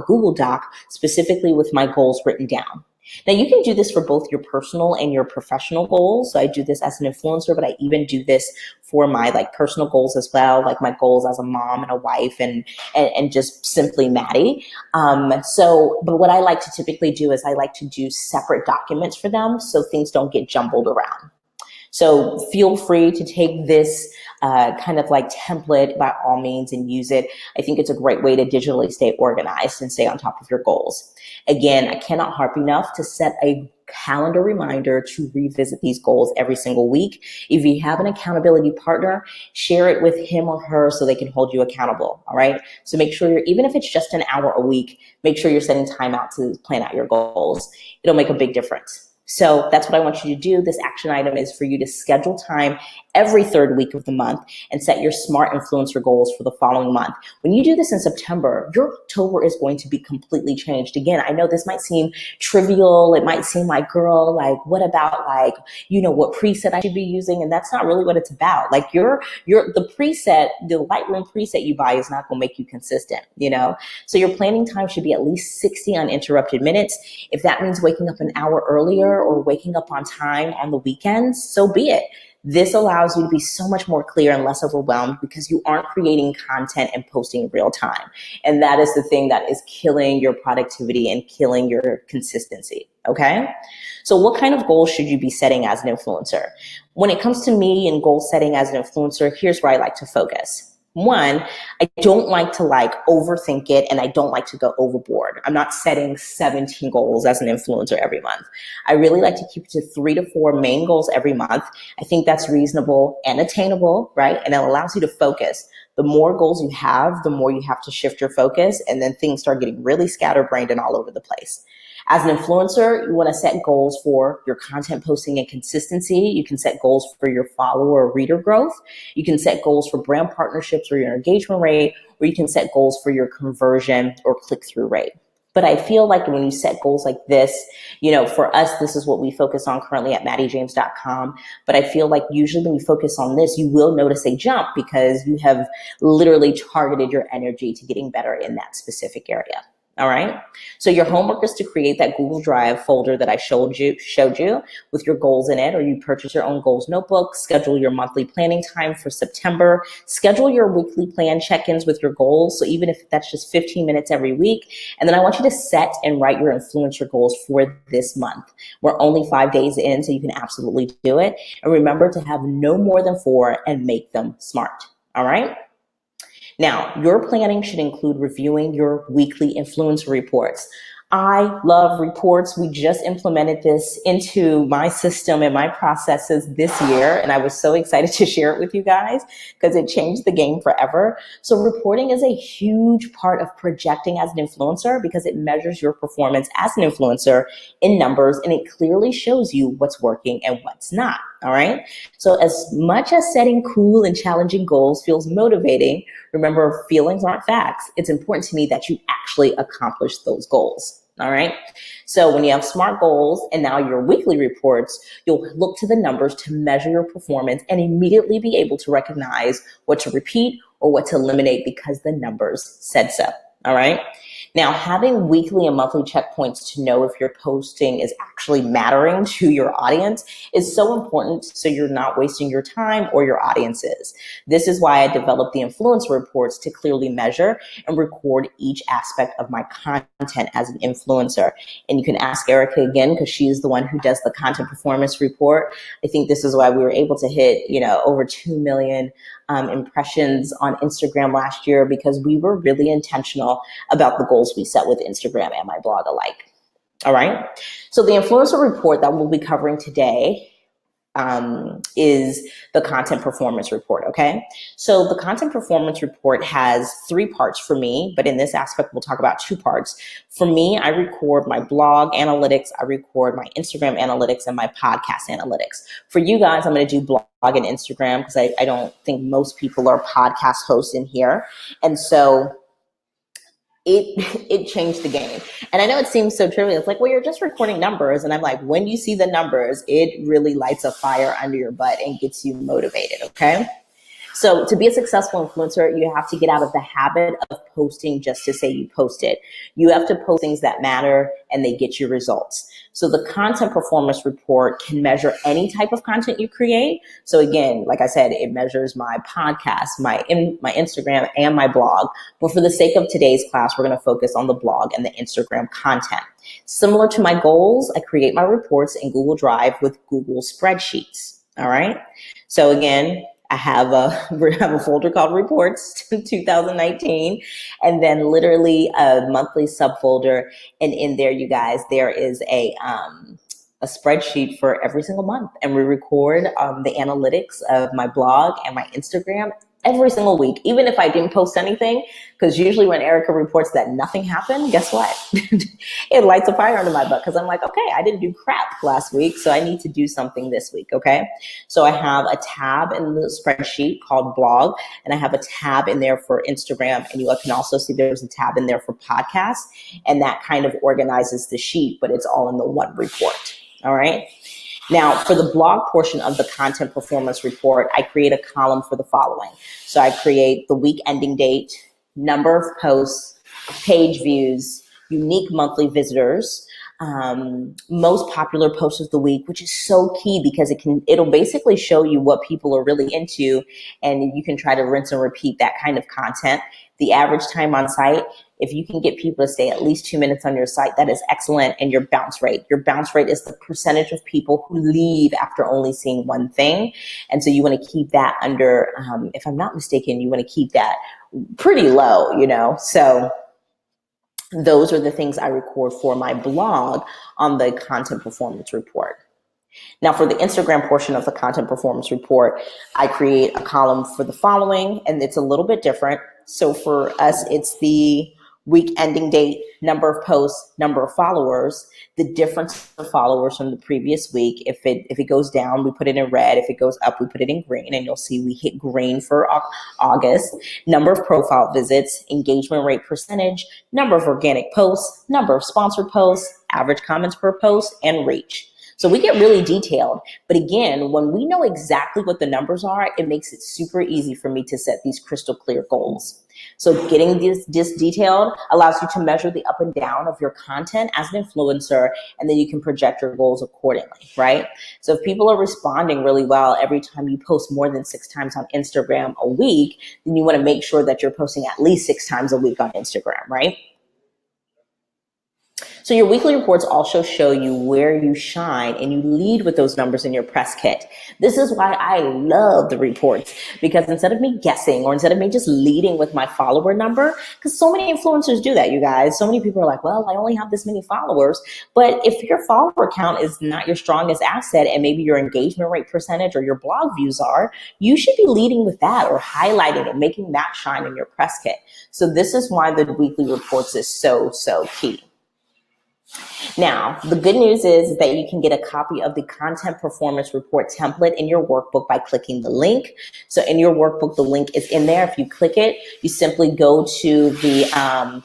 Google Doc specifically with my goals written down. Now you can do this for both your personal and your professional goals. So I do this as an influencer, but I even do this for my like personal goals as well, like my goals as a mom and a wife and just simply Mattie. But what I like to typically do is I like to do separate documents for them so things don't get jumbled around. So feel free to take this kind of like template by all means and use it. I think it's a great way to digitally stay organized and stay on top of your goals. Again, I cannot harp enough to set a calendar reminder to revisit these goals every single week. If you have an accountability partner, share it with him or her so they can hold you accountable. All right. So make sure even if it's just an hour a week, make sure you're setting time out to plan out your goals. It'll make a big difference. So that's what I want you to do. This action item is for you to schedule time every third week of the month and set your smart influencer goals for the following month. When you do this in September, your October is going to be completely changed. Again, I know this might seem trivial. It might seem like, girl, like, what about like, what preset I should be using? And that's not really what it's about. Like the preset, the Lightroom preset you buy is not going to make you consistent, So your planning time should be at least 60 uninterrupted minutes. If that means waking up an hour earlier or waking up on time on the weekends, so be it. This allows you to be so much more clear and less overwhelmed because you aren't creating content and posting in real time. And that is the thing that is killing your productivity and killing your consistency. Okay. So what kind of goals should you be setting as an influencer? When it comes to me and goal setting as an influencer, here's where I like to focus. One, I don't like to overthink it, and I don't like to go overboard. I'm not setting 17 goals as an influencer every month. I really like to keep it to 3 to 4 main goals every month. I think that's reasonable and attainable, right? And it allows you to focus. The more goals you have, the more you have to shift your focus, and then things start getting really scatterbrained and all over the place. As an influencer, you want to set goals for your content posting and consistency. You can set goals for your follower or reader growth. You can set goals for brand partnerships or your engagement rate, or you can set goals for your conversion or click-through rate. But I feel like when you set goals like this, for us, this is what we focus on currently at mattiejames.com. But I feel like usually when you focus on this, you will notice a jump because you have literally targeted your energy to getting better in that specific area. All right. So your homework is to create that Google Drive folder that I showed you with your goals in it, or you purchase your own goals notebook, schedule your monthly planning time for September, schedule your weekly plan check-ins with your goals. So even if that's just 15 minutes every week, and then I want you to set and write your influencer goals for this month. We're only 5 days in, so you can absolutely do it. And remember to have no more than 4 and make them smart. All right. Now, your planning should include reviewing your weekly influencer reports. I love reports. We just implemented this into my system and my processes this year, and I was so excited to share it with you guys because it changed the game forever. So reporting is a huge part of projecting as an influencer because it measures your performance as an influencer in numbers, and it clearly shows you what's working and what's not. All right. So as much as setting cool and challenging goals feels motivating, remember, feelings aren't facts. It's important to me that you actually accomplish those goals. All right. So when you have SMART goals and now your weekly reports, you'll look to the numbers to measure your performance and immediately be able to recognize what to repeat or what to eliminate because the numbers said so. All right. Now, having weekly and monthly checkpoints to know if your posting is actually mattering to your audience is so important so you're not wasting your time or your audience's. This is why I developed the influencer reports to clearly measure and record each aspect of my content as an influencer. And you can ask Erica again because she is the one who does the content performance report. I think this is why we were able to hit, over 2 million impressions on Instagram last year because we were really intentional about the goals we set with Instagram and my blog alike. All right. So the influencer report that we'll be covering today is the content performance report. Okay. So the content performance report has 3 parts for me, but in this aspect, we'll talk about 2 parts. For me, I record my blog analytics, I record my Instagram analytics, and my podcast analytics. For you guys, I'm going to do blog and Instagram because I don't think most people are podcast hosts in here. And so it changed the game. And I know it seems so trivial. It's like, well, you're just recording numbers. And I'm like, when you see the numbers, it really lights a fire under your butt and gets you motivated. Okay. So to be a successful influencer, you have to get out of the habit of posting just to say you posted. You have to post things that matter and they get you results. So the content performance report can measure any type of content you create. So again, like I said, it measures my podcast, my Instagram, and my blog. But for the sake of today's class, we're going to focus on the blog and the Instagram content. Similar to my goals, I create my reports in Google Drive with Google spreadsheets. All right. So again, I have a folder called Reports 2019, and then literally a monthly subfolder. And in there, you guys, there is a spreadsheet for every single month. And we record the analytics of my blog and my Instagram every single week, even if I didn't post anything, because usually when Erica reports that nothing happened, guess what? It lights a fire under my butt because I'm like, okay, I didn't do crap last week, so I need to do something this week, okay? So I have a tab in the spreadsheet called blog, and I have a tab in there for Instagram, and you can also see there's a tab in there for podcasts, and that kind of organizes the sheet, but it's all in the one report, all right? Now, for the blog portion of the content performance report, I create a column for the following. So I create the week ending date, number of posts, page views, unique monthly visitors, most popular posts of the week, which is so key because it'll basically show you what people are really into, and you can try to rinse and repeat that kind of content. The average time on site, if you can get people to stay at least 2 minutes on your site, that is excellent. And your bounce rate. Your bounce rate is the percentage of people who leave after only seeing one thing. And so you want to keep that under, if I'm not mistaken, you want to keep that pretty low, So those are the things I record for my blog on the content performance report. Now, for the Instagram portion of the content performance report, I create a column for the following, and it's a little bit different. So for us, it's the week ending date, number of posts, number of followers, the difference of followers from the previous week. If it goes down, we put it in red. If it goes up, we put it in green, and you'll see we hit green for August. Number of profile visits, engagement rate percentage, number of organic posts, number of sponsored posts, average comments per post, and reach. So we get really detailed. But again, when we know exactly what the numbers are, it makes it super easy for me to set these crystal clear goals. So getting this detailed allows you to measure the up and down of your content as an influencer, and then you can project your goals accordingly, right? So if people are responding really well every time you post more than 6 times on Instagram a week, then you want to make sure that you're posting at least 6 times a week on Instagram, right? So your weekly reports also show you where you shine, and you lead with those numbers in your press kit. This is why I love the reports, because instead of me guessing or instead of me just leading with my follower number, because so many influencers do that, you guys. So many people are like, well, I only have this many followers. But if your follower count is not your strongest asset, and maybe your engagement rate percentage or your blog views are, you should be leading with that or highlighting it, making that shine in your press kit. So this is why the weekly reports is so, so key. Now, the good news is that you can get a copy of the content performance report template in your workbook by clicking the link. So in your workbook, the link is in there. If you click it, you simply go to the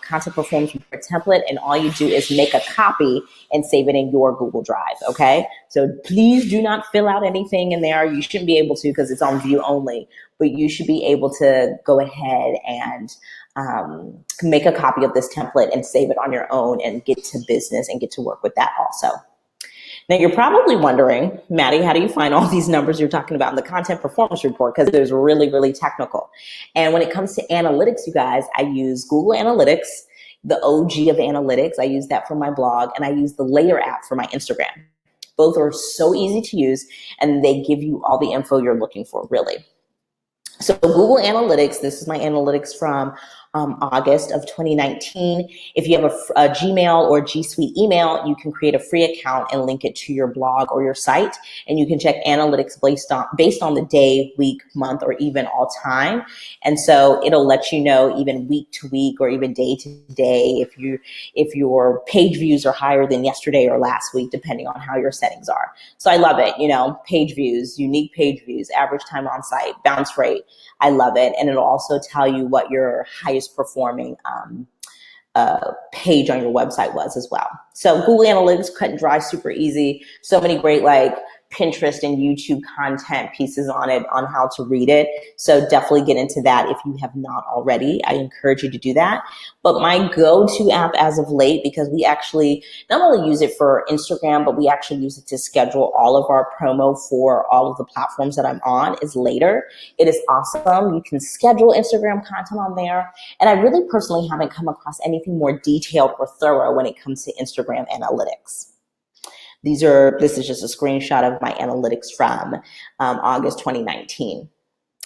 content performance report template, and all you do is make a copy and save it in your Google Drive, okay? So please do not fill out anything in there. You shouldn't be able to because it's on view only, but you should be able to go ahead and make a copy of this template and save it on your own and get to business and get to work with that also. Now, you're probably wondering, Mattie, how do you find all these numbers you're talking about in the content performance report? Because there's really, really technical. And when it comes to analytics, you guys, I use Google Analytics, the OG of analytics. I use that for my blog, and I use the Layer app for my Instagram. Both are so easy to use, and they give you all the info you're looking for, really. So Google Analytics, this is my analytics from August of 2019. If you have a Gmail or G Suite email, you can create a free account and link it to your blog or your site, and you can check analytics based on the day, week, month, or even all time. And so it'll let you know even week to week or even day to day if your page views are higher than yesterday or last week, depending on how your settings are. So I love it. Page views, unique page views, average time on site, bounce rate. I love it. And it'll also tell you what your highest performing page on your website was as well. So Google Analytics, cut and dry, super easy. So many great Pinterest and YouTube content pieces on it on how to read it. So definitely get into that if you have not already. I encourage you to do that. But my go-to app as of late, because we actually not only use it for Instagram, but we actually use it to schedule all of our promo for all of the platforms that I'm on, is Later. It is awesome. You can schedule Instagram content on there. And I really personally haven't come across anything more detailed or thorough when it comes to Instagram analytics. This is just a screenshot of my analytics from August 2019.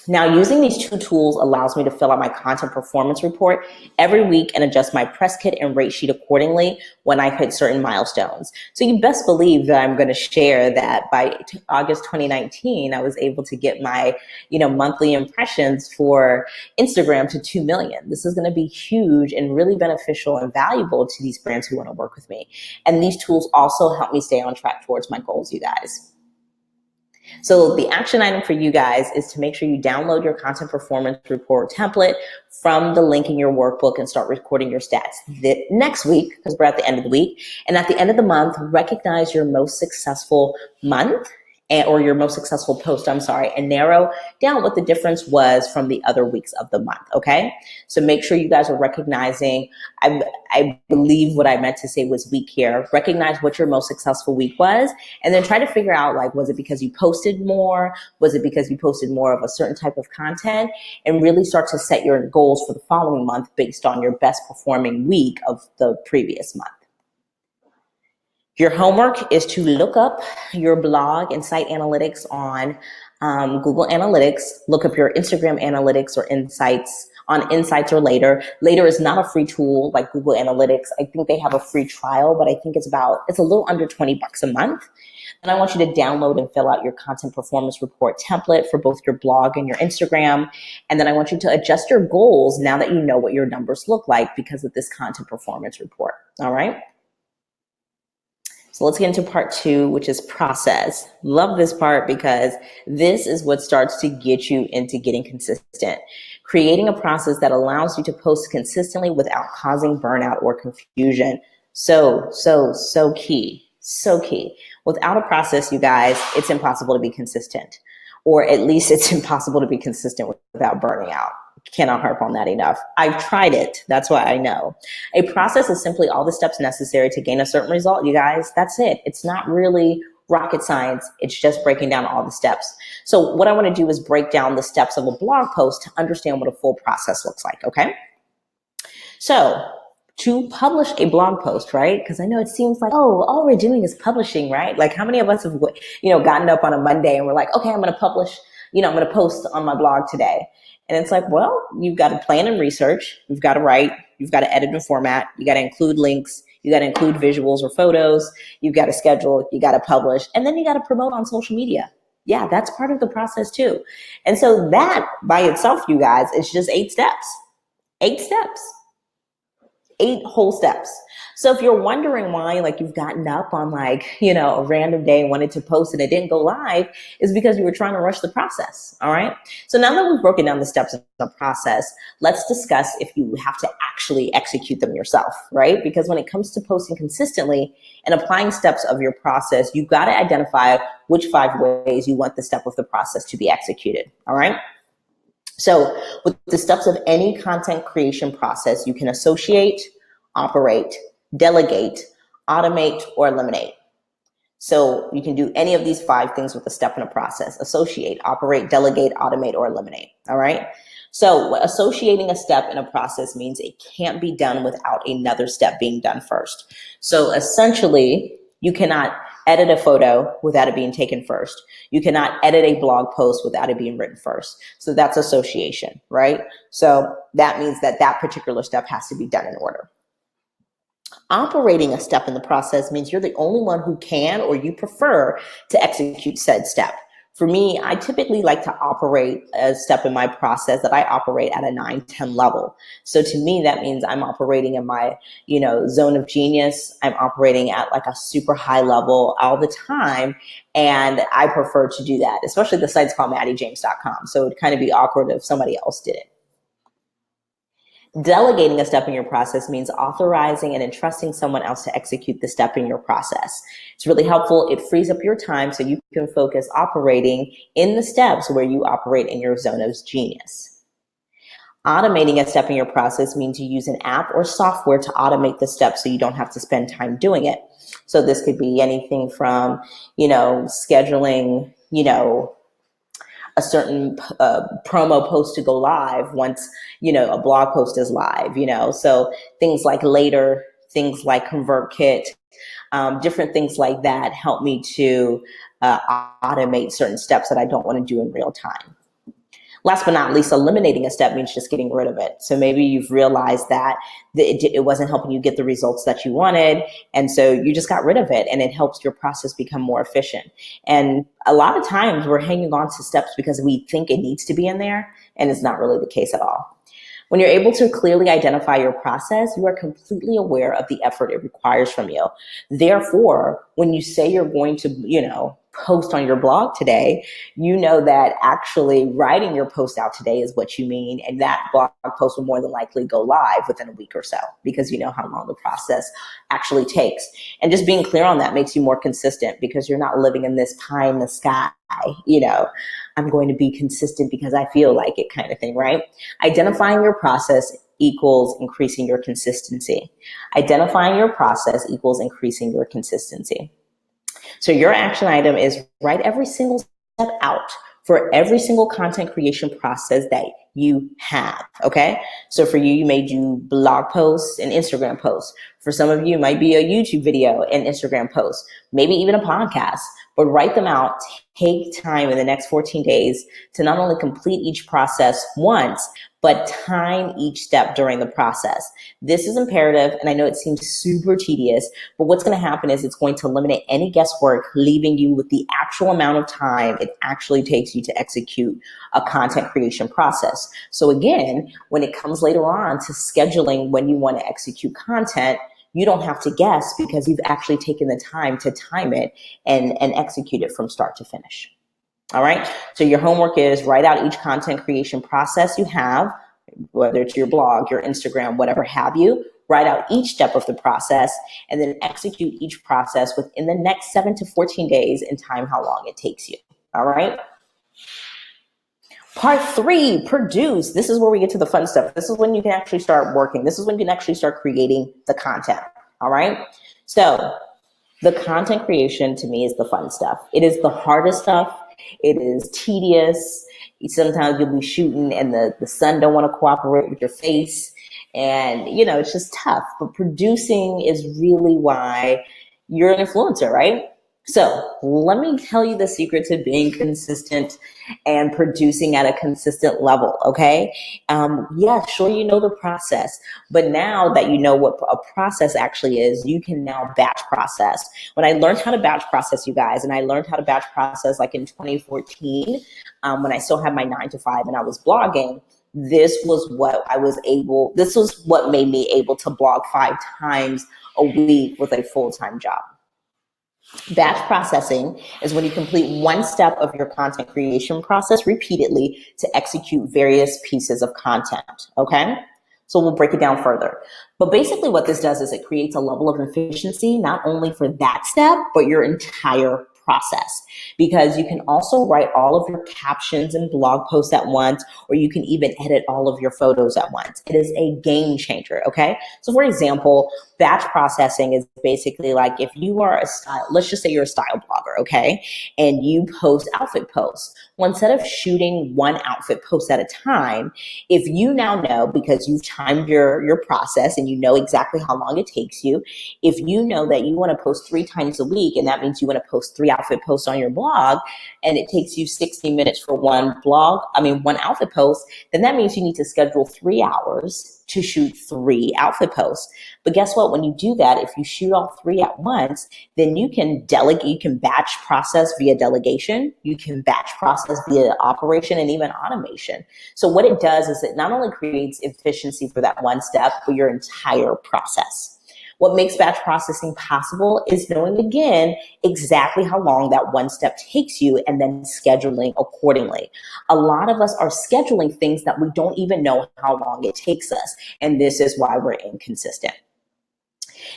Now, using these two tools allows me to fill out my content performance report every week and adjust my press kit and rate sheet accordingly when I hit certain milestones. So you best believe that I'm going to share that by August 2019, I was able to get my, monthly impressions for Instagram to 2 million. This is going to be huge and really beneficial and valuable to these brands who want to work with me. And these tools also help me stay on track towards my goals, you guys. So the action item for you guys is to make sure you download your content performance report template from the link in your workbook and start recording your stats next week, because we're at the end of the week. And at the end of the month, recognize your most successful month or your most successful post, and narrow down what the difference was from the other weeks of the month, okay? So make sure you guys are recognizing, I believe what I meant to say was week here. Recognize what your most successful week was, and then try to figure out, was it because you posted more? Was it because you posted more of a certain type of content? And really start to set your goals for the following month based on your best performing week of the previous month. Your homework is to look up your blog and site analytics on Google Analytics. Look up your Instagram analytics or insights on Insights or Later. Later is not a free tool like Google Analytics. I think they have a free trial, but I think it's a little under $20 a month. And I want you to download and fill out your content performance report template for both your blog and your Instagram. And then I want you to adjust your goals now that you know what your numbers look like because of this content performance report. All right. So let's get into part 2, which is process. Love this part because this is what starts to get you into getting consistent. Creating a process that allows you to post consistently without causing burnout or confusion. So key. So key. Without a process, you guys, it's impossible to be consistent. Or at least it's impossible to be consistent without burning out. Cannot harp on that enough. I've tried it. That's why I know. A process is simply all the steps necessary to gain a certain result, you guys. That's it. It's not really rocket science. It's just breaking down all the steps. So what I want to do is break down the steps of a blog post to understand what a full process looks like, okay? So to publish a blog post, right? Because I know it seems like, all we're doing is publishing, right? Like how many of us have, gotten up on a Monday and we're like, okay, I'm going to publish, I'm going to post on my blog today. And it's like, well, you've got to plan and research. You've got to write. You've got to edit and format. You got to include links. You got to include visuals or photos. You've got to schedule. You got to publish. And then you got to promote on social media. Yeah, that's part of the process too. And so that by itself, you guys, is just 8 steps. 8 steps. 8 whole steps. So if you're wondering why, you've gotten up on a random day and wanted to post and it didn't go live, is because you were trying to rush the process. All right. So now that we've broken down the steps of the process, let's discuss if you have to actually execute them yourself, right? Because when it comes to posting consistently and applying steps of your process, you've got to identify which 5 ways you want the step of the process to be executed. All right. So with the steps of any content creation process, you can associate, operate, delegate, automate, or eliminate. So you can do any of these 5 things with a step in a process: associate, operate, delegate, automate, or eliminate. All right. So associating a step in a process means it can't be done without another step being done first. So essentially, you cannot edit a photo without it being taken first. You cannot edit a blog post without it being written first. So that's association, right? So that means that that particular step has to be done in order. Operating a step in the process means you're the only one who can or you prefer to execute said step. For me, I typically like to operate a step in my process that I operate at a 9-10 level. So to me, that means I'm operating in my, zone of genius. I'm operating at like a super high level all the time. And I prefer to do that, especially the site's called MattieJames.com. So it'd kind of be awkward if somebody else did it. Delegating a step in your process means authorizing and entrusting someone else to execute the step in your process. It's really helpful. It frees up your time so you can focus operating in the steps where you operate in your zone of genius. Automating a step in your process means you use an app or software to automate the steps so you don't have to spend time doing it. So this could be anything from, scheduling, a certain promo post to go live once, a blog post is live, so things like Later, things like ConvertKit, different things like that help me to automate certain steps that I don't want to do in real time. Last but not least, eliminating a step means just getting rid of it. So maybe you've realized that it wasn't helping you get the results that you wanted. And so you just got rid of it, and it helps your process become more efficient. And a lot of times we're hanging on to steps because we think it needs to be in there, and it's not really the case at all. When you're able to clearly identify your process, you are completely aware of the effort it requires from you. Therefore, when you say you're going to, post on your blog today, you know that actually writing your post out today is what you mean, and that blog post will more than likely go live within a week or so because you know how long the process actually takes. And just being clear on that makes you more consistent because you're not living in this pie in the sky, I'm going to be consistent because I feel like it kind of thing, right? Identifying your process equals increasing your consistency. Identifying your process equals increasing your consistency. So your action item is write every single step out for every single content creation process that you have, okay? So for you, you may do blog posts and Instagram posts. For some of you, it might be a YouTube video and Instagram post, maybe even a podcast, but write them out. Take time in the next 14 days to not only complete each process once, but time each step during the process. This is imperative, and I know it seems super tedious, but what's going to happen is it's going to eliminate any guesswork, leaving you with the actual amount of time it actually takes you to execute a content creation process. So again, when it comes later on to scheduling when you want to execute content, you don't have to guess because you've actually taken the time to time it and execute it from start to finish. All right. So your homework is write out each content creation process you have, whether it's your blog, your Instagram, whatever have you. Write out each step of the process and then execute each process within the next 7 to 14 days and time how long it takes you. All right. Part 3, produce. This is where we get to the fun stuff. This is when you can actually start working. This is when you can actually start creating the content. All right. So the content creation to me is the fun stuff. It is the hardest stuff. It is tedious. Sometimes you'll be shooting and the sun don't want to cooperate with your face. And, it's just tough. But producing is really why you're an influencer, right? So let me tell you the secret to being consistent and producing at a consistent level, okay? Yeah, sure, you know the process, but now that you know what a process actually is, you can now batch process. When I learned how to batch process, you guys, and I learned how to batch process like in 2014, when I still had my 9 to 5 and I was blogging, this was what made me able to blog 5 times a week with a full-time job. Batch processing is when you complete one step of your content creation process repeatedly to execute various pieces of content, okay? So we'll break it down further. But basically what this does is it creates a level of efficiency, not only for that step, but your entire process, because you can also write all of your captions and blog posts at once, or you can even edit all of your photos at once. It is a game changer, okay? So for example, batch processing is basically like if you are let's just say you're a style blogger, okay? And you post outfit posts. Well, instead of shooting one outfit post at a time, if you now know, because you've timed your process and you know exactly how long it takes you, if you know that you want to post 3 times a week, and that means you want to post 3 outfit posts on your blog, and it takes you 60 minutes for one outfit post, then that means you need to schedule 3 hours to shoot 3 outfit posts. But guess what? When you do that, if you shoot all 3 at once, then you can delegate, you can batch process via delegation, you can batch process via operation, and even automation. So what it does is it not only creates efficiency for that one step, but your entire process. What makes batch processing possible is knowing, again, exactly how long that one step takes you and then scheduling accordingly. A lot of us are scheduling things that we don't even know how long it takes us, and this is why we're inconsistent.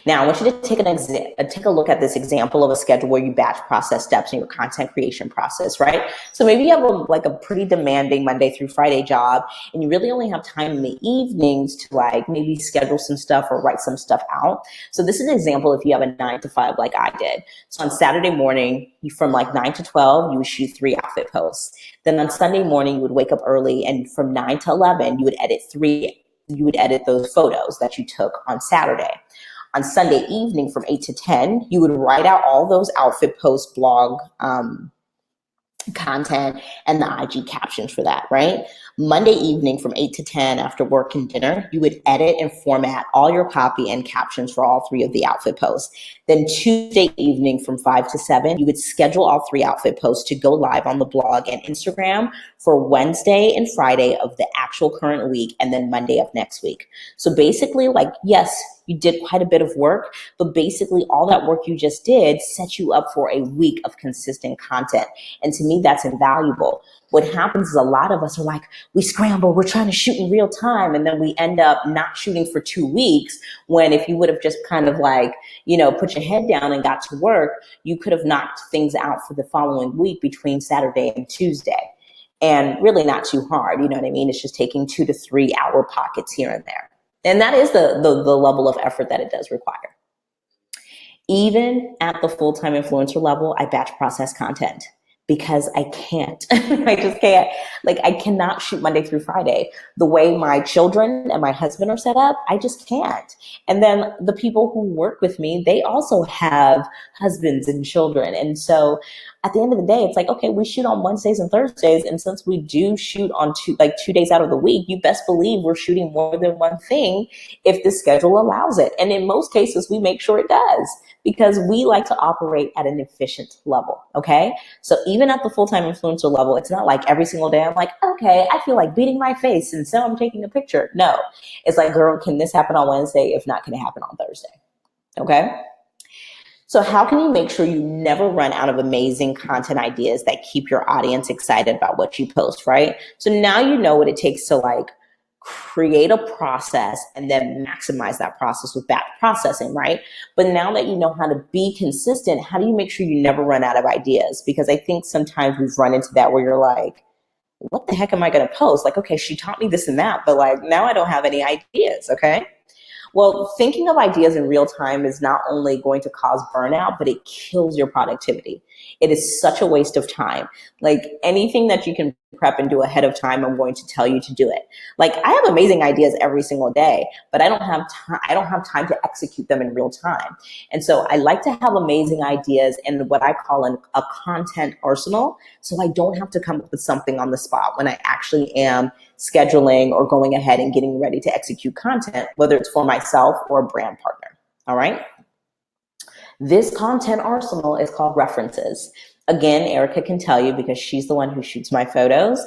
Now, I want you to take a look at this example of a schedule where you batch process steps in your content creation process, right? So maybe you have a pretty demanding Monday through Friday job, and you really only have time in the evenings to maybe schedule some stuff or write some stuff out. So this is an example if you have a 9 to 5 like I did. So on Saturday morning, from 9 to 12, you would shoot 3 outfit posts. Then on Sunday morning, you would wake up early, and from 9 to 11, you would edit those photos that you took on Saturday. On Sunday evening from 8 to 10, you would write out all those outfit posts, blog content, and the IG captions for that, right? Monday evening from 8 to 10 after work and dinner, you would edit and format all your copy and captions for all 3 of the outfit posts. Then Tuesday evening from 5 to 7, you would schedule all 3 outfit posts to go live on the blog and Instagram for Wednesday and Friday of the actual current week, and then Monday of next week. So basically, yes, you did quite a bit of work, but basically all that work you just did set you up for a week of consistent content. And to me, that's invaluable. What happens is a lot of us are we scramble, we're trying to shoot in real time, and then we end up not shooting for 2 weeks, when if you would have just kind of put your head down and got to work, you could have knocked things out for the following week between Saturday and Tuesday. And really not too hard, you know what I mean? It's just taking 2 to 3 hour pockets here and there. And that is the level of effort that it does require. Even at the full-time influencer level, I batch process content because I can't. I just can't. I cannot shoot Monday through Friday. The way my children and my husband are set up, I just can't. And then the people who work with me, they also have husbands and children. And so at the end of the day, it's okay, we shoot on Wednesdays and Thursdays. And since we do shoot on 2 days out of the week, you best believe we're shooting more than one thing if the schedule allows it. And in most cases, we make sure it does, because we like to operate at an efficient level, okay? So even at the full-time influencer level, it's not every single day I'm okay, I feel like beating my face, and so I'm taking a picture. No, it's girl, can this happen on Wednesday? If not, can it happen on Thursday? Okay? So how can you make sure you never run out of amazing content ideas that keep your audience excited about what you post, right? So now you know what it takes to create a process and then maximize that process with batch processing, right? But now that you know how to be consistent, how do you make sure you never run out of ideas? Because I think sometimes we've run into that where you're what the heck am I going to post? Okay, she taught me this and that, but now I don't have any ideas, okay? Well, thinking of ideas in real time is not only going to cause burnout, but it kills your productivity. It is such a waste of time. Anything that you can prep and do ahead of time, I'm going to tell you to do it. I have amazing ideas every single day, but I don't have time to execute them in real time. And so I like to have amazing ideas in what I call a content arsenal, so I don't have to come up with something on the spot when I actually am scheduling or going ahead and getting ready to execute content, whether it's for myself or a brand partner. All right. This content arsenal is called references. Again, Erica can tell you because she's the one who shoots my photos.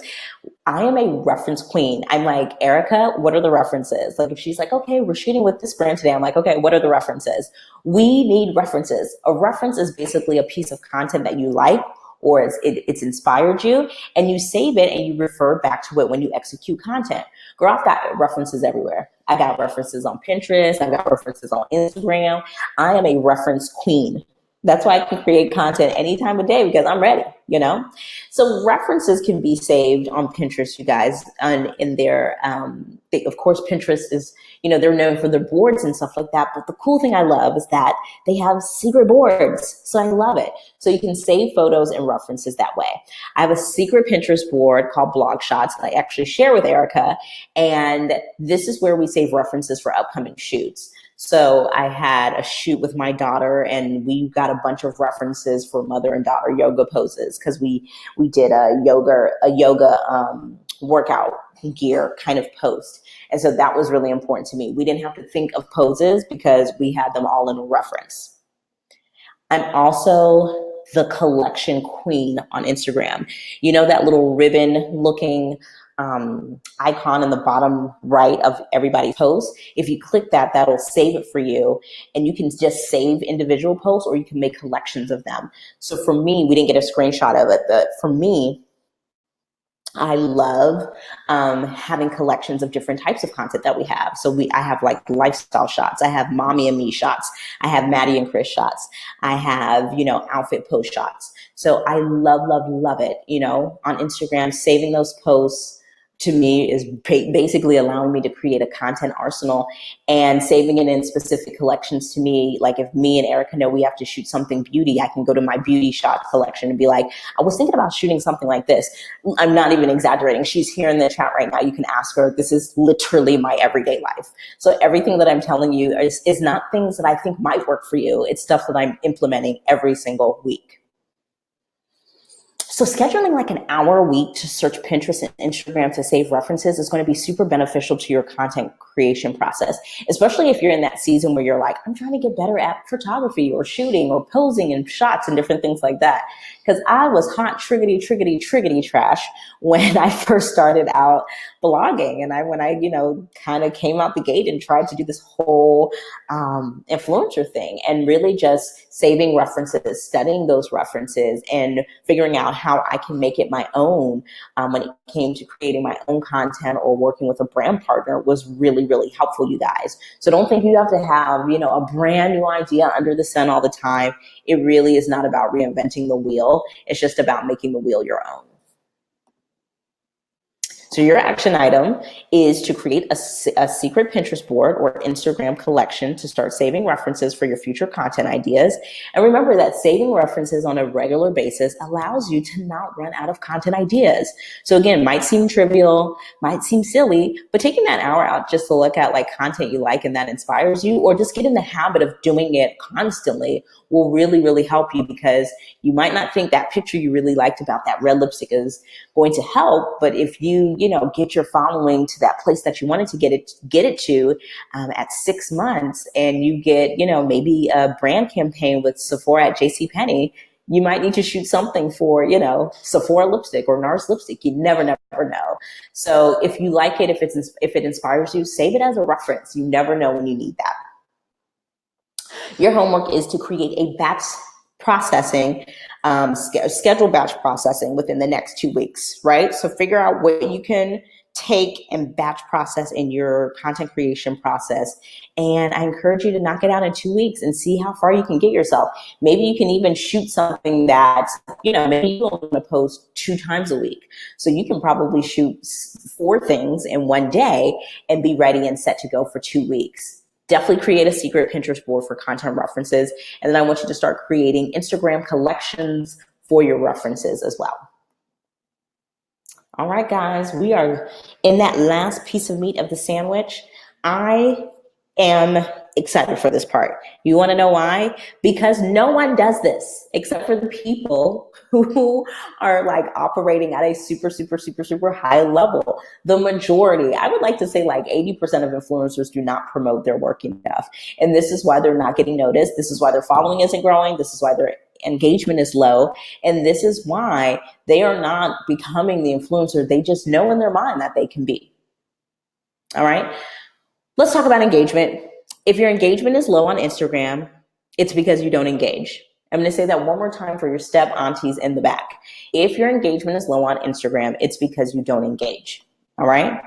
I am a reference queen. I'm Erica, what are the references? If she's okay, we're shooting with this brand today, I'm okay, what are the references? We need references. A reference is basically a piece of content that you like, or it's inspired you, and you save it and you refer back to it when you execute content. Girl, I've got references everywhere. I got references on Pinterest. I've got references on Instagram. I am a reference queen. That's why I can create content any time of day because I'm ready, you know? So references can be saved on Pinterest, you guys, and in their, of course, Pinterest is, they're known for their boards and stuff like that. But the cool thing I love is that they have secret boards. So I love it. So you can save photos and references that way. I have a secret Pinterest board called Blog Shots that I actually share with Erica. And this is where we save references for upcoming shoots. So I had a shoot with my daughter and we got a bunch of references for mother and daughter yoga poses because we did a yoga workout gear kind of post. And so that was really important to me. We didn't have to think of poses because we had them all in a reference. I'm also the collection queen on Instagram. You know that little ribbon looking icon in the bottom right of everybody's post? If you click that, that'll save it for you. And you can just save individual posts or you can make collections of them. So for me, we didn't get a screenshot of it, but for me, I love having collections of different types of content that we have. So I have like lifestyle shots. I have mommy and me shots. I have Mattie and Chris shots. I have, outfit post shots. So I love, love, love it, on Instagram, saving those posts to me is basically allowing me to create a content arsenal and saving it in specific collections to me. Like if me and Erica know we have to shoot something beauty, I can go to my beauty shot collection and be like, I was thinking about shooting something like this. I'm not even exaggerating. She's here in the chat right now. You can ask her. This is literally my everyday life. So everything that I'm telling you is not things that I think might work for you. It's stuff that I'm implementing every single week. So scheduling like an hour a week to search Pinterest and Instagram to save references is going to be super beneficial to your content creation process, especially if you're in that season where you're like, I'm trying to get better at photography or shooting or posing and shots and different things like that. Because I was hot triggity trash when I first started out blogging. And when I kind of came out the gate and tried to do this whole influencer thing and really just saving references, studying those references and figuring out how I can make it my own when it came to creating my own content or working with a brand partner was really, really helpful, you guys. So don't think you have to have, a brand new idea under the sun all the time. It really is not about reinventing the wheel. It's just about making the wheel your own. So your action item is to create a secret Pinterest board or Instagram collection to start saving references for your future content ideas. And remember that saving references on a regular basis allows you to not run out of content ideas. So again, might seem trivial, might seem silly, but taking that hour out just to look at like content you like and that inspires you, or just get in the habit of doing it constantly will really, really help you, because you might not think that picture you really liked about that red lipstick is going to help. But if you, get your following to that place that you wanted to get it to at 6 months, and you get, maybe a brand campaign with Sephora at JCPenney, you might need to shoot something for, Sephora lipstick or NARS lipstick. You never know. So if you like it, if it inspires you, save it as a reference. You never know when you need that. Your homework is to create a batch processing, schedule batch processing within the next 2 weeks, right? So figure out what you can take and batch process in your content creation process. And I encourage you to knock it out in 2 weeks and see how far you can get yourself. Maybe you can even shoot something that, maybe you don't want to post 2 times a week. So you can probably shoot 4 things in one day and be ready and set to go for 2 weeks. Definitely create a secret Pinterest board for content references. And then I want you to start creating Instagram collections for your references as well. All right, guys, we are in that last piece of meat of the sandwich. I am excited for this part. You want to know why? Because no one does this except for the people who are like operating at a super, super, super, super high level. The majority, I would like to say like 80% of influencers do not promote their work enough. And this is why they're not getting noticed. This is why their following isn't growing. This is why their engagement is low. And this is why they are not becoming the influencer they just know in their mind that they can be. All right. Let's talk about engagement. If your engagement is low on Instagram, it's because you don't engage. I'm going to say that one more time for your step aunties in the back. If your engagement is low on Instagram, it's because you don't engage. All right.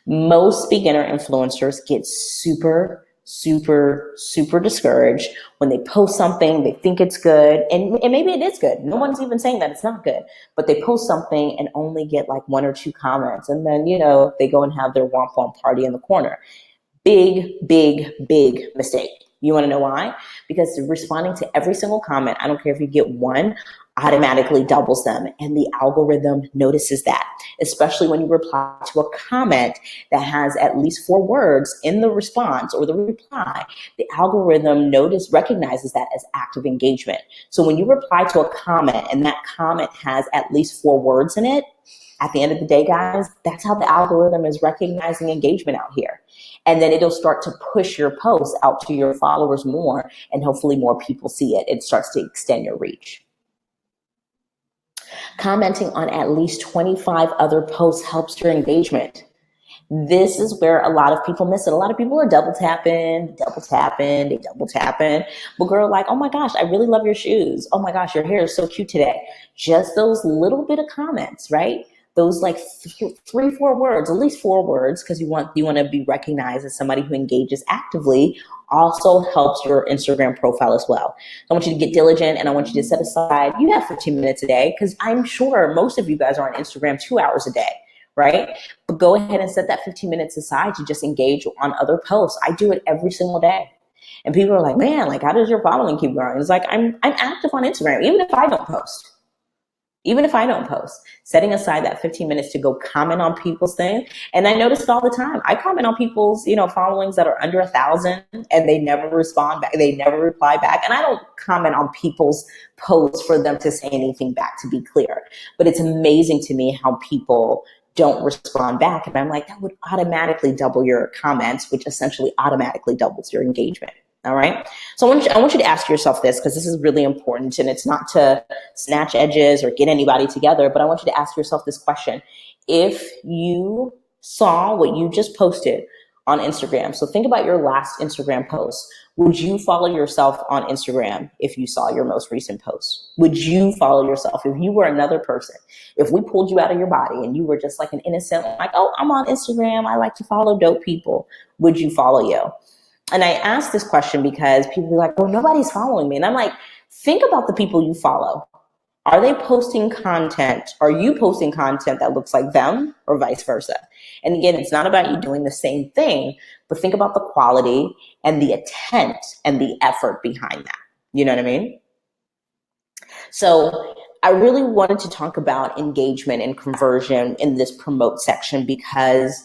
Most beginner influencers get super, super, super discouraged when they post something, they think it's good, and maybe it is good. No one's even saying that it's not good, but they post something and only get like 1 or 2 comments. And then, they go and have their womp womp party in the corner. Big, big, big mistake. You want to know why? Because responding to every single comment, I don't care if you get one, automatically doubles them. And the algorithm notices that, especially when you reply to a comment that has at least 4 words in the response or the reply. The algorithm recognizes that as active engagement. So when you reply to a comment and that comment has at least 4 words in it, at the end of the day, guys, that's how the algorithm is recognizing engagement out here. And then it'll start to push your post out to your followers more, and hopefully more people see it. It starts to extend your reach. Commenting on at least 25 other posts helps your engagement. This is where a lot of people miss it. A lot of people are double tapping. But girl, like, oh my gosh, I really love your shoes. Oh my gosh, your hair is so cute today. Just those little bit of comments, right? Those like 3, 4 words, at least 4 words, because you want to be recognized as somebody who engages actively, also helps your Instagram profile as well. So I want you to get diligent, and I want you to set aside, you have 15 minutes a day, because I'm sure most of you guys are on Instagram 2 hours a day, right? But go ahead and set that 15 minutes aside to just engage on other posts. I do it every single day. And people are like, man, like, how does your following keep growing? It's like, I'm active on Instagram, even if I don't post. Setting aside that 15 minutes to go comment on people's things. And I notice it all the time. I comment on people's, followings that are under 1,000, and they never respond back. They never reply back. And I don't comment on people's posts for them to say anything back, to be clear. But it's amazing to me how people don't respond back. And I'm like, that would automatically double your comments, which essentially automatically doubles your engagement. All right. So I want you to ask yourself this, because this is really important, and it's not to snatch edges or get anybody together, but I want you to ask yourself this question. If you saw what you just posted on Instagram, so think about your last Instagram post. Would you follow yourself on Instagram if you saw your most recent post? Would you follow yourself if you were another person? If we pulled you out of your body and you were just like an innocent, like, oh, I'm on Instagram, I like to follow dope people, would you follow you? And I ask this question because people be like, well, nobody's following me. And I'm like, think about the people you follow. Are they posting content? Are you posting content that looks like them, or vice versa? And again, it's not about you doing the same thing, but think about the quality and the intent and the effort behind that. You know what I mean? So I really wanted to talk about engagement and conversion in this promote section, because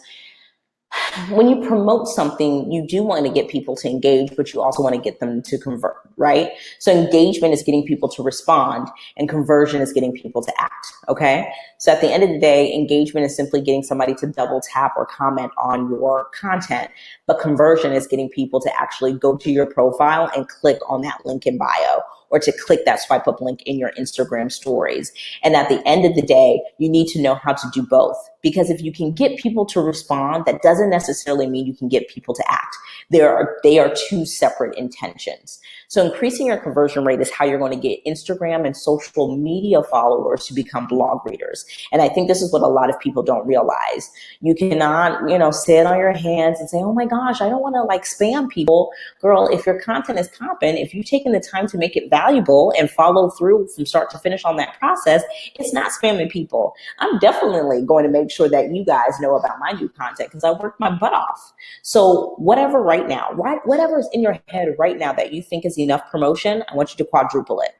when you promote something, you do want to get people to engage, but you also want to get them to convert, right? So engagement is getting people to respond, and conversion is getting people to act, okay? So at the end of the day, engagement is simply getting somebody to double tap or comment on your content, but conversion is getting people to actually go to your profile and click on that link in bio, or to click that swipe up link in your Instagram stories. And at the end of the day, you need to know how to do both. Because if you can get people to respond, that doesn't necessarily mean you can get people to act. They are 2 separate intentions. So increasing your conversion rate is how you're going to get Instagram and social media followers to become blog readers. And I think this is what a lot of people don't realize. You cannot, sit on your hands and say, oh my gosh, I don't want to like spam people. Girl, if your content is popping, if you've taken the time to make it valuable and follow through from start to finish on that process, it's not spamming people. I'm definitely going to make sure that you guys know about my new content, because I worked my butt off. So whatever right now, whatever is in your head right now that you think is enough promotion, I want you to quadruple it.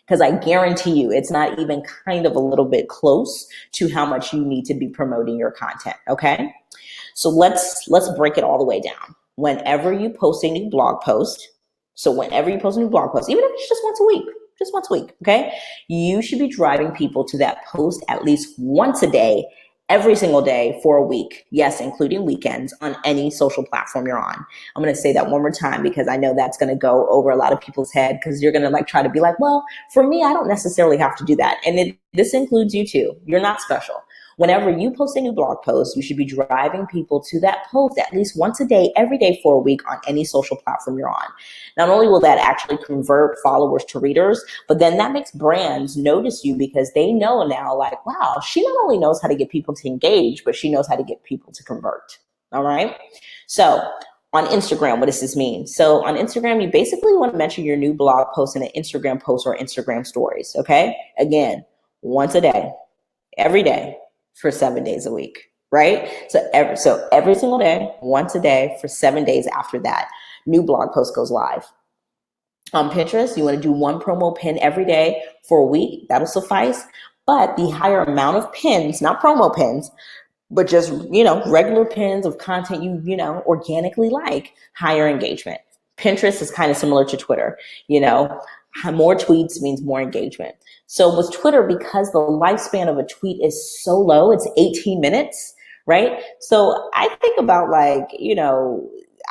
Because I guarantee you it's not even kind of a little bit close to how much you need to be promoting your content, okay? So let's break it all the way down. Whenever you post a new blog post, even if it's just once a week, okay? You should be driving people to that post at least once a day, every single day for a week. Yes, including weekends, on any social platform you're on. I'm going to say that one more time, because I know that's going to go over a lot of people's head, because you're going to try to be like, well, for me, I don't necessarily have to do that. And this includes you too. You're not special. Whenever you post a new blog post, you should be driving people to that post at least once a day, every day for a week, on any social platform you're on. Not only will that actually convert followers to readers, but then that makes brands notice you, because they know now, like, wow, she not only knows how to get people to engage, but she knows how to get people to convert. All right. So On Instagram, what does this mean? So on Instagram, you basically want to mention your new blog post in an Instagram post or Instagram stories. Okay. Again, once a day, every day for 7 days a week, right? So every single day, once a day for 7 days after that, new blog post goes live. On Pinterest, you want to do one promo pin every day for a week. That'll suffice. But the higher amount of pins, not promo pins, but just, regular pins of content organically like, higher engagement. Pinterest is kind of similar to Twitter. More tweets means more engagement. So with Twitter, because the lifespan of a tweet is so low, it's 18 minutes, right? So I think about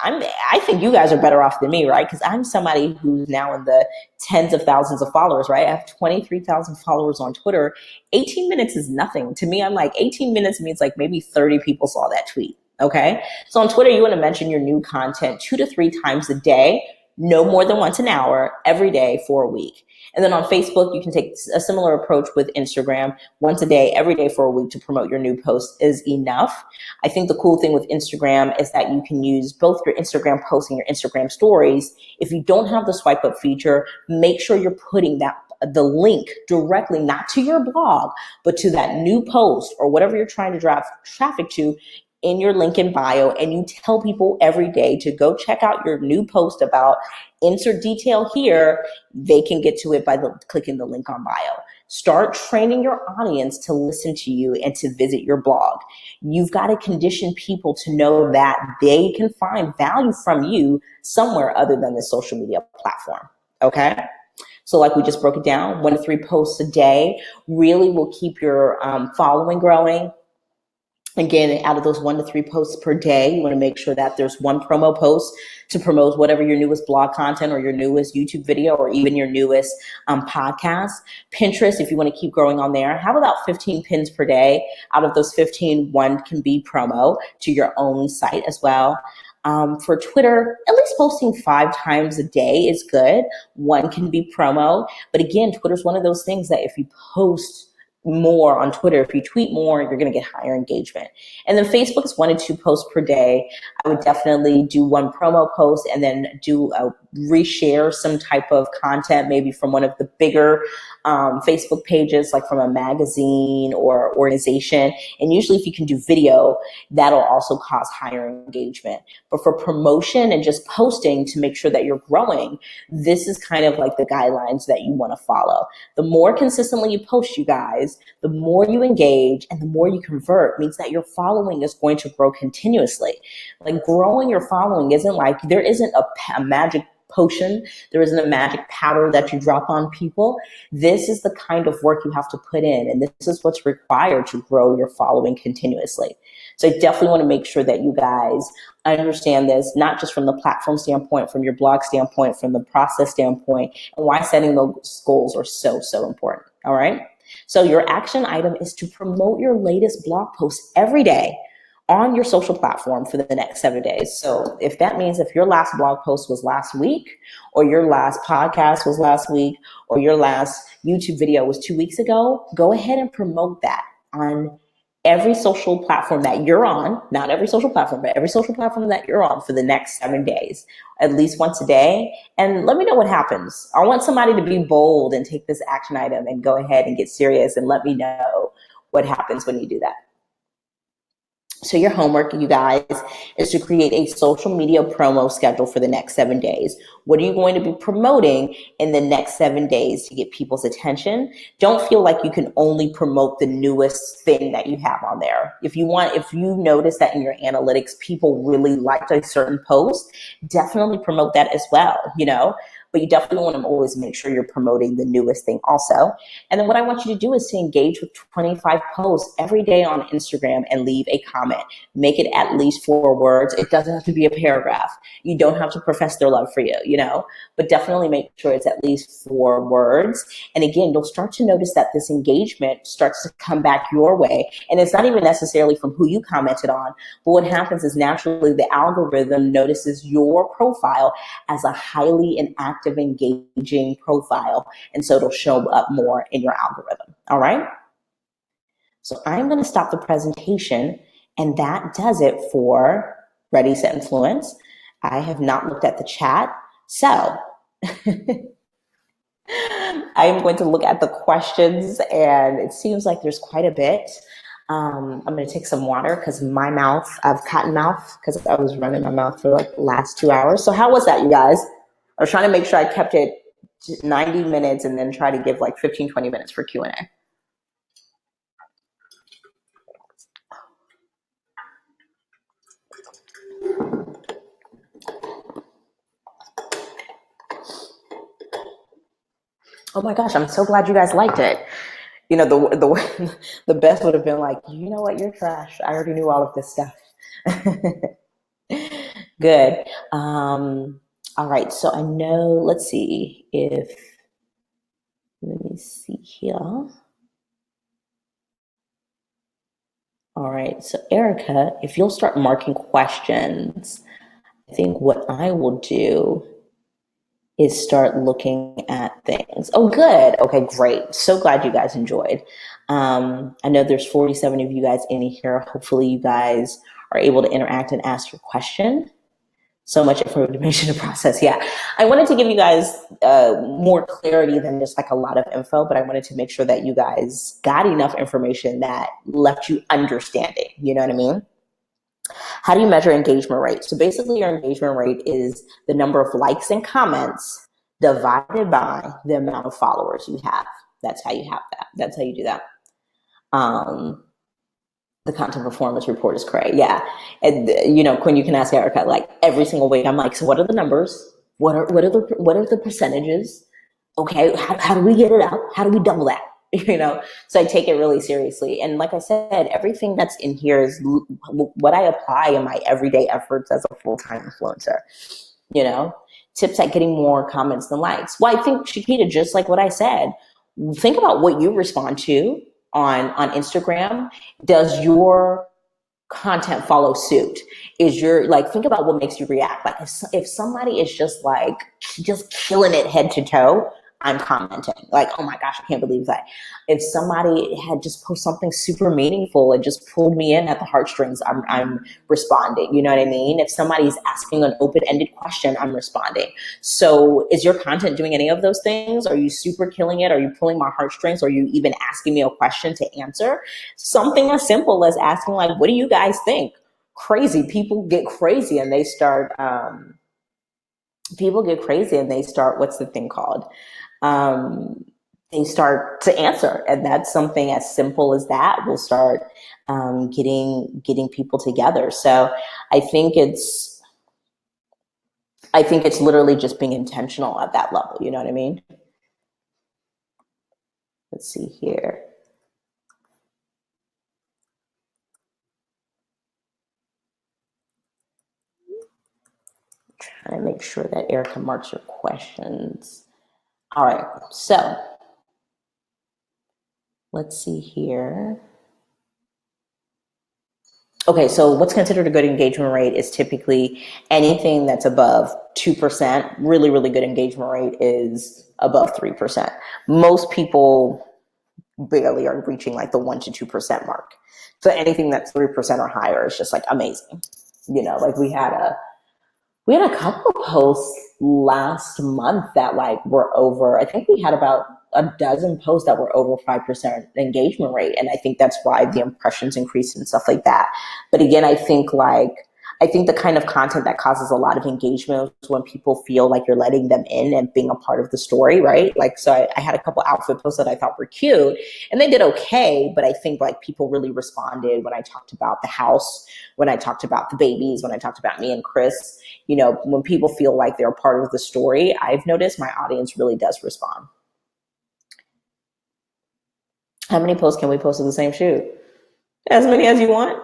I think you guys are better off than me, right? Because I'm somebody who's now in the tens of thousands of followers, right? I have 23,000 followers on Twitter. 18 minutes is nothing. To me, I'm like, 18 minutes means like maybe 30 people saw that tweet, okay? So on Twitter, you want to mention your new content 2 to 3 times a day, no more than once an hour, every day for a week. And then on Facebook, you can take a similar approach with Instagram. Once a day, every day for a week to promote your new post is enough. I think the cool thing with Instagram is that you can use both your Instagram posts and your Instagram stories. If you don't have the swipe up feature, make sure you're putting the link directly, not to your blog, but to that new post or whatever you're trying to drive traffic to in your link in bio, and you tell people every day to go check out your new post about insert detail here. They can get to it by clicking the link on bio. Start training your audience to listen to you and to visit your blog. You've got to condition people to know that they can find value from you somewhere other than the social media platform. Okay? So like we just broke it down, 1 to 3 posts a day really will keep your following growing. Again, out of those 1 to 3 posts per day, you want to make sure that there's one promo post to promote whatever your newest blog content or your newest YouTube video or even your newest podcast. Pinterest, if you want to keep growing on there, have about 15 pins per day. Out of those 15, one can be promo to your own site as well. For Twitter, at least posting 5 times a day is good. One can be promo. But again, Twitter's one of those things that if you post more on Twitter, if you tweet more, you're going to get higher engagement. And then Facebook is 1 to 2 posts per day. I would definitely do one promo post and then do a reshare some type of content, maybe from one of the bigger Facebook pages, like from a magazine or organization. And usually if you can do video, that'll also cause higher engagement. But for promotion and just posting to make sure that you're growing, this is kind of like the guidelines that you want to follow. The more consistently you post, you guys, the more you engage and the more you convert means that your following is going to grow continuously. Like growing your following isn't like, there isn't a magic potion. There isn't a magic powder that you drop on people. This is the kind of work you have to put in, and this is what's required to grow your following continuously. So I definitely want to make sure that you guys understand this, not just from the platform standpoint, from your blog standpoint, from the process standpoint, and why setting those goals are so, so important. All right. So your action item is to promote your latest blog post every day on your social platform for the next 7 days. So if that means if your last blog post was last week, or your last podcast was last week, or your last YouTube video was 2 weeks ago, go ahead and promote that on every social platform that you're on, not every social platform, but every social platform that you're on for the next 7 days, at least once a day. And let me know what happens. I want somebody to be bold and take this action item and go ahead and get serious, and let me know what happens when you do that. So your homework, you guys, is to create a social media promo schedule for the next 7 days. What are you going to be promoting in the next 7 days to get people's attention? Don't feel like you can only promote the newest thing that you have on there. If you notice that in your analytics, people really liked a certain post, definitely promote that as well, but you definitely want to always make sure you're promoting the newest thing also. And then what I want you to do is to engage with 25 posts every day on Instagram and leave a comment. Make it at least 4 words. It doesn't have to be a paragraph. You don't have to profess their love for you, but definitely make sure it's at least 4 words. And again, you'll start to notice that this engagement starts to come back your way. And it's not even necessarily from who you commented on, but what happens is naturally the algorithm notices your profile as a highly and active, engaging profile. And so it'll show up more in your algorithm. All right. So I'm going to stop the presentation, and that does it for Ready, Set, Influence. I have not looked at the chat. So I am going to look at the questions, and it seems like there's quite a bit. I'm going to take some water because my mouth, I've cotton mouth because I was running my mouth for like the last 2 hours. So how was that, you guys? I was trying to make sure I kept it 90 minutes and then try to give like 15, 20 minutes for Q&A. Oh my gosh, I'm so glad you guys liked it. You know, the best would have been like, you know what, you're trash. I already knew all of this stuff. Good. All right, so I know, let's see if, let me see here. All right, so Erica, if you'll start marking questions, I think what I will do is start looking at things. Oh, good. Okay, great. So glad you guys enjoyed. I know there's 47 of you guys in here. Hopefully you guys are able to interact and ask your question. So much information to process. Yeah, I wanted to give you guys more clarity than just like a lot of info, but I wanted to make sure that you guys got enough information that left you understanding. You know what I mean? How do you measure engagement rate? So basically your engagement rate is the number of likes and comments divided by the amount of followers you have. That's how you have that. That's how you do that. The content performance report is correct. Yeah. And you know, Quinn, you can ask Erica like every single week. I'm like, so what are the numbers? What are the percentages? Okay, how do we get it up? How do we double that? You know, so I take it really seriously. And like I said, everything that's in here is what I apply in my everyday efforts as a full-time influencer. You know, tips at getting more comments than likes. Well, I think, Shakita, just like what I said, think about what you respond to on Instagram. Does your content follow suit? Is your, like, think about what makes you react. Like if somebody is just like just killing it head to toe, I'm commenting like, oh my gosh, I can't believe that. If somebody had just posted something super meaningful and just pulled me in at the heartstrings, I'm responding. You know what I mean? If somebody's asking an open-ended question, I'm responding. So is your content doing any of those things? Are you super killing it? Are you pulling my heartstrings? Are you even asking me a question to answer? Something as simple as asking like, what do you guys think? Crazy people get crazy and they start what's the thing called? They start to answer, and that's something as simple as that will start getting people together. So I think it's literally just being intentional at that level. You know what I mean? Let's see here. Trying to make sure that Erica marks your questions. All right, so let's see here. Okay, so what's considered a good engagement rate is typically anything that's above 2%. Really, really good engagement rate is above 3%. Most people barely are reaching like the 1 to 2% mark. So anything that's 3% or higher is just like amazing. You know, like we had a couple of posts last month that like were over, I think we had about a dozen posts that were over 5% engagement rate. And I think that's why the impressions increased and stuff like that. But again, I think the kind of content that causes a lot of engagement is when people feel like you're letting them in and being a part of the story, right? Like, so I had a couple outfit posts that I thought were cute and they did okay, but I think like people really responded when I talked about the house, when I talked about the babies, when I talked about me and Chris. You know, when people feel like they're part of the story, I've noticed my audience really does respond. How many posts can we post of the same shoot? As many as you want.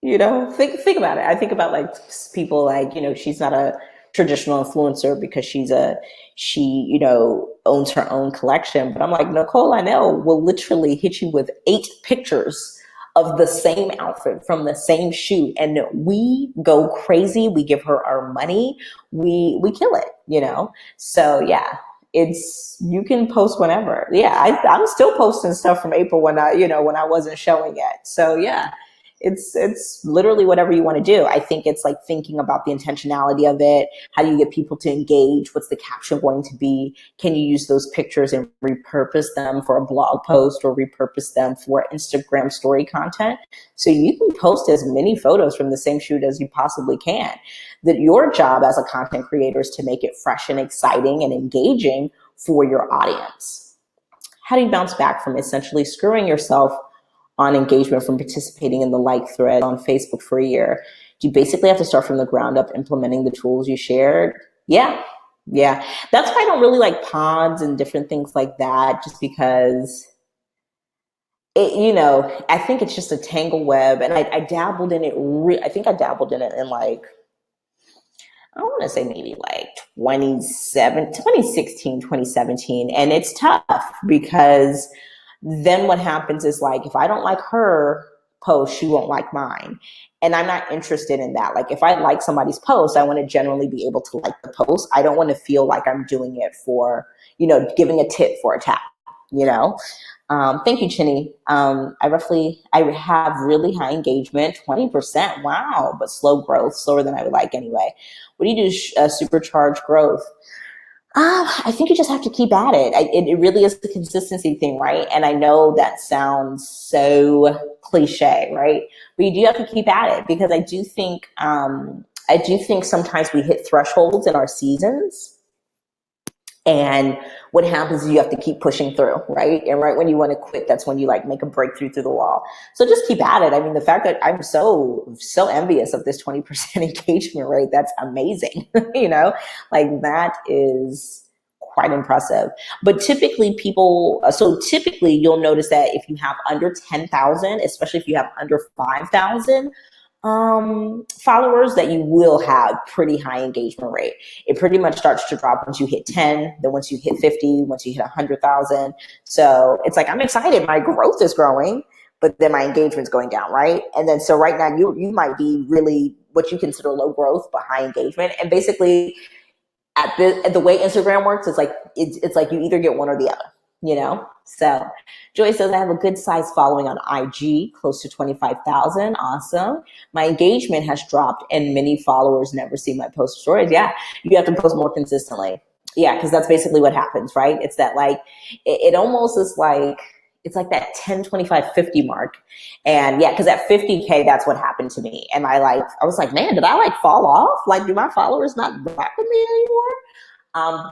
You know, think about it. I think about like people like, you know, she's not a traditional influencer because she, you know, owns her own collection. But I'm like, Nicole, I know, will literally hit you with 8 pictures of the same outfit from the same shoot. And we go crazy. We give her our money. We kill it, you know? So yeah, you can post whenever. Yeah, I'm still posting stuff from April when I wasn't showing yet. So yeah. it's literally whatever you want to do. I think it's like thinking about the intentionality of it. How do you get people to engage? What's the caption going to be? Can you use those pictures and repurpose them for a blog post or repurpose them for Instagram story content? So you can post as many photos from the same shoot as you possibly can. That your job as a content creator is to make it fresh and exciting and engaging for your audience. How do you bounce back from essentially screwing yourself on engagement from participating in the like thread on Facebook for a year? Do you basically have to start from the ground up implementing the tools you shared? Yeah. That's why I don't really like pods and different things like that, just because I think it's just a tangle web. And I dabbled in it. I think I dabbled in it in like, I want to say maybe like 2016, 2017. And it's tough because then what happens is, like, if I don't like her post, she won't like mine. And I'm not interested in that. Like, if I like somebody's post, I want to generally be able to like the post. I don't want to feel like I'm doing it for, giving a tit for a tat, Thank you, Chinny. I have really high engagement, 20%. Wow, but slow growth, slower than I would like anyway. What do you do to supercharge growth? I think you just have to keep at it. It really is the consistency thing, right? And I know that sounds so cliche, right? But you do have to keep at it, because I do think sometimes we hit thresholds in our seasons. And what happens is you have to keep pushing through, right? And right when you want to quit, that's when you like make a breakthrough through the wall. So just keep at it. I mean, the fact that I'm so envious of this 20% engagement rate, that's amazing. Like that is quite impressive. But typically typically you'll notice that if you have under 10,000, especially if you have under 5,000, followers, that you will have pretty high engagement rate. It pretty much starts to drop once you hit 10, then once you hit 50, once you hit 100,000. So it's like, I'm excited, my growth is growing, but then my engagement's going down, right? And then so right now you might be really what you consider low growth but high engagement. And basically at the way Instagram works, it's like you either get one or the other, So Joy says, I have a good size following on IG, close to 25,000. Awesome. My engagement has dropped and many followers never see my post stories. Yeah, you have to post more consistently. Yeah, because that's basically what happens, right? It's that like, it almost is like, it's like that 10, 25, 50 mark. And yeah, because at 50K, that's what happened to me. And I was like, man, did I like fall off? Like, do my followers not rock with me anymore?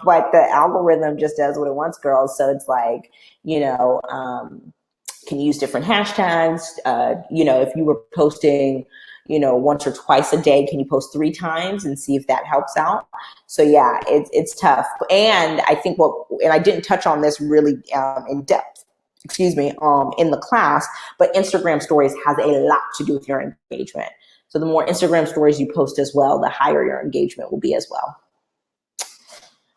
But the algorithm just does what it wants, girls. So it's like, can you use different hashtags? If you were posting, once or twice a day, can you post 3 times and see if that helps out? So yeah, it's tough. And I think and I didn't touch on this really in depth, in the class, but Instagram stories has a lot to do with your engagement. So the more Instagram stories you post as well, the higher your engagement will be as well.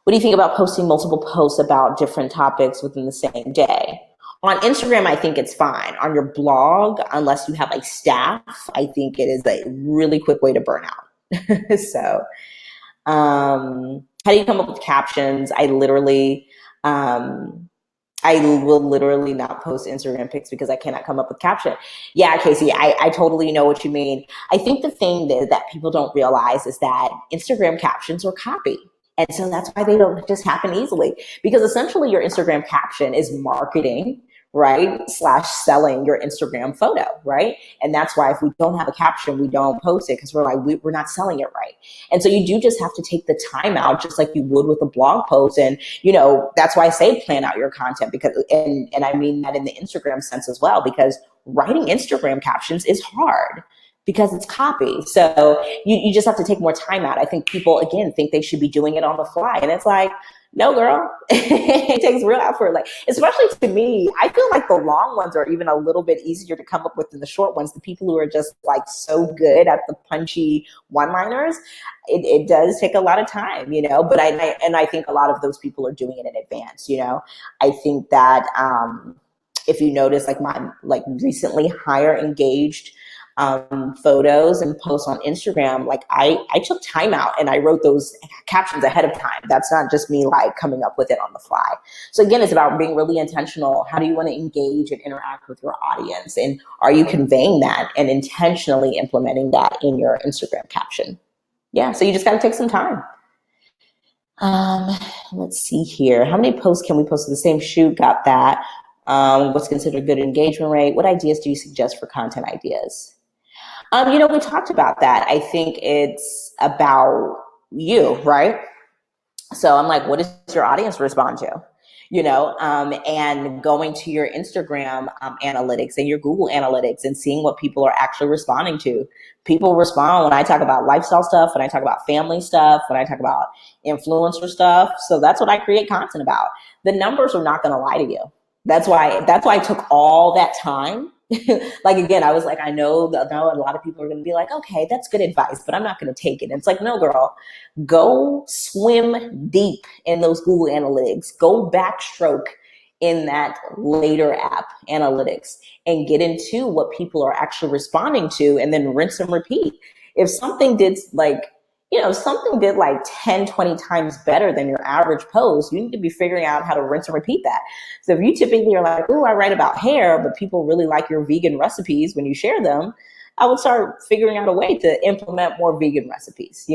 What do you think about posting multiple posts about different topics within the same day? On Instagram, I think it's fine. On your blog, unless you have like staff, I think it is a really quick way to burn out. So, how do you come up with captions? I will literally not post Instagram pics because I cannot come up with caption. Yeah, Casey, I totally know what you mean. I think the thing that people don't realize is that Instagram captions are copy. And so that's why they don't just happen easily, because essentially your Instagram caption is marketing, right? / selling your Instagram photo, right? And that's why if we don't have a caption, we don't post it, because we're like, we're not selling it right. And so you do just have to take the time out, just like you would with a blog post. And, that's why I say plan out your content, because, and I mean that in the Instagram sense as well, because writing Instagram captions is hard, because it's copy. So you just have to take more time out. I think people, again, think they should be doing it on the fly. And it's like, no, girl, it takes real effort. Like, especially to me, I feel like the long ones are even a little bit easier to come up with than the short ones. The people who are just like so good at the punchy one-liners, it does take a lot of time, but I think a lot of those people are doing it in advance. I think that if you notice, like my recently higher engaged photos and posts on Instagram, like I took time out and I wrote those captions ahead of time. That's not just me like coming up with it on the fly. So again, it's about being really intentional. How do you want to engage and interact with your audience? And are you conveying that and intentionally implementing that in your Instagram caption? Yeah, so you just got to take some time. Let's see here. How many posts can we post to the same shoot? Got that. What's considered a good engagement rate? What ideas do you suggest for content ideas? We talked about that. I think it's about you, right? So I'm like, what does your audience respond to? And going to your Instagram analytics and your Google analytics and seeing what people are actually responding to. People respond when I talk about lifestyle stuff, when I talk about family stuff, when I talk about influencer stuff. So that's what I create content about. The numbers are not going to lie to you. That's why I took all that time. Like, again, I was like, I know a lot of people are going to be like, okay, that's good advice, but I'm not going to take it. And it's like, no, girl, go swim deep in those Google analytics, go backstroke in that later app analytics and get into what people are actually responding to and then rinse and repeat. If something did like 10, 20 times better than your average post, you need to be figuring out how to rinse and repeat that. So if you typically are like, oh, I write about hair, but people really like your vegan recipes when you share them, I would start figuring out a way to implement more vegan recipes,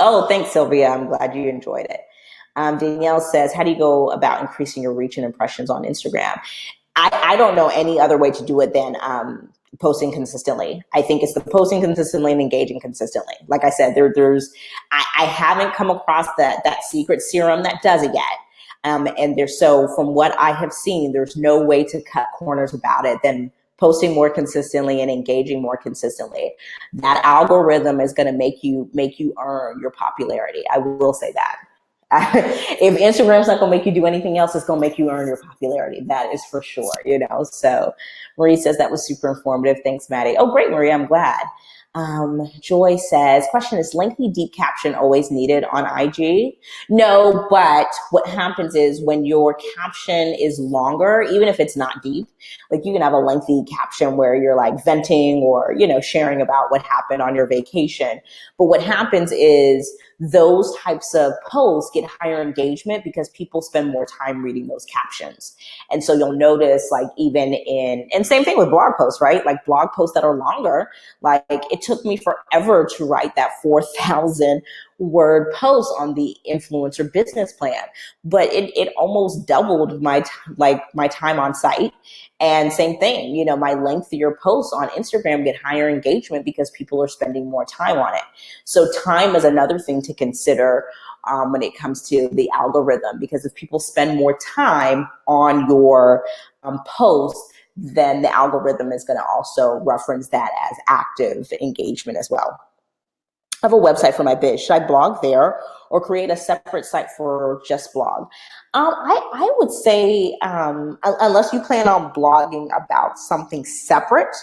Oh, thanks, Sylvia. I'm glad you enjoyed it. Danielle says, how do you go about increasing your reach and impressions on Instagram? I don't know any other way to do it than posting consistently. I think it's the posting consistently and engaging consistently. Like I said, I haven't come across that secret serum that does it yet. So from what I have seen, there's no way to cut corners about it than posting more consistently and engaging more consistently. That algorithm is going to make you earn your popularity. I will say that. If Instagram's not going to make you do anything else, it's going to make you earn your popularity. That is for sure, So Marie says that was super informative. Thanks, Mattie. Oh, great, Marie. I'm glad. Joy says, question, is lengthy deep caption always needed on IG? No, but what happens is when your caption is longer, even if it's not deep, like you can have a lengthy caption where you're like venting or, sharing about what happened on your vacation. But what happens is those types of posts get higher engagement because people spend more time reading those captions. And so you'll notice like even and same thing with blog posts, right? Like blog posts that are longer, like it took me forever to write that 4,000 word post on the influencer business plan, but it almost doubled my time on site. And same thing, my lengthier posts on Instagram get higher engagement because people are spending more time on it. So time is another thing to consider when it comes to the algorithm, because if people spend more time on your posts, then the algorithm is going to also reference that as active engagement as well. I have a website for my biz. Should I blog there or create a separate site for just blog? I would say, unless you plan on blogging about something separate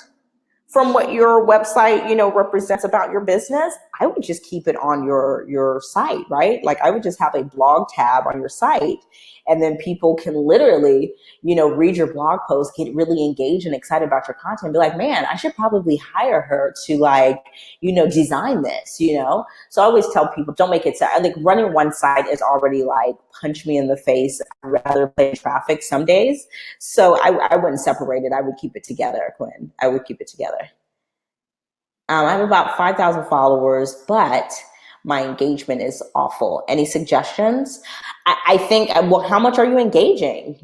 from what your website, represents about your business, I would just keep it on your site, right? Like I would just have a blog tab on your site, and then people can literally, read your blog post, get really engaged and excited about your content, and be like, man, I should probably hire her to design this, So I always tell people, don't make it like running one site is already like punch me in the face. I'd rather play traffic some days. So I wouldn't separate it. I would keep it together, Quinn. I would keep it together. I have about 5,000 followers, but my engagement is awful. Any suggestions? I think, well, how much are you engaging?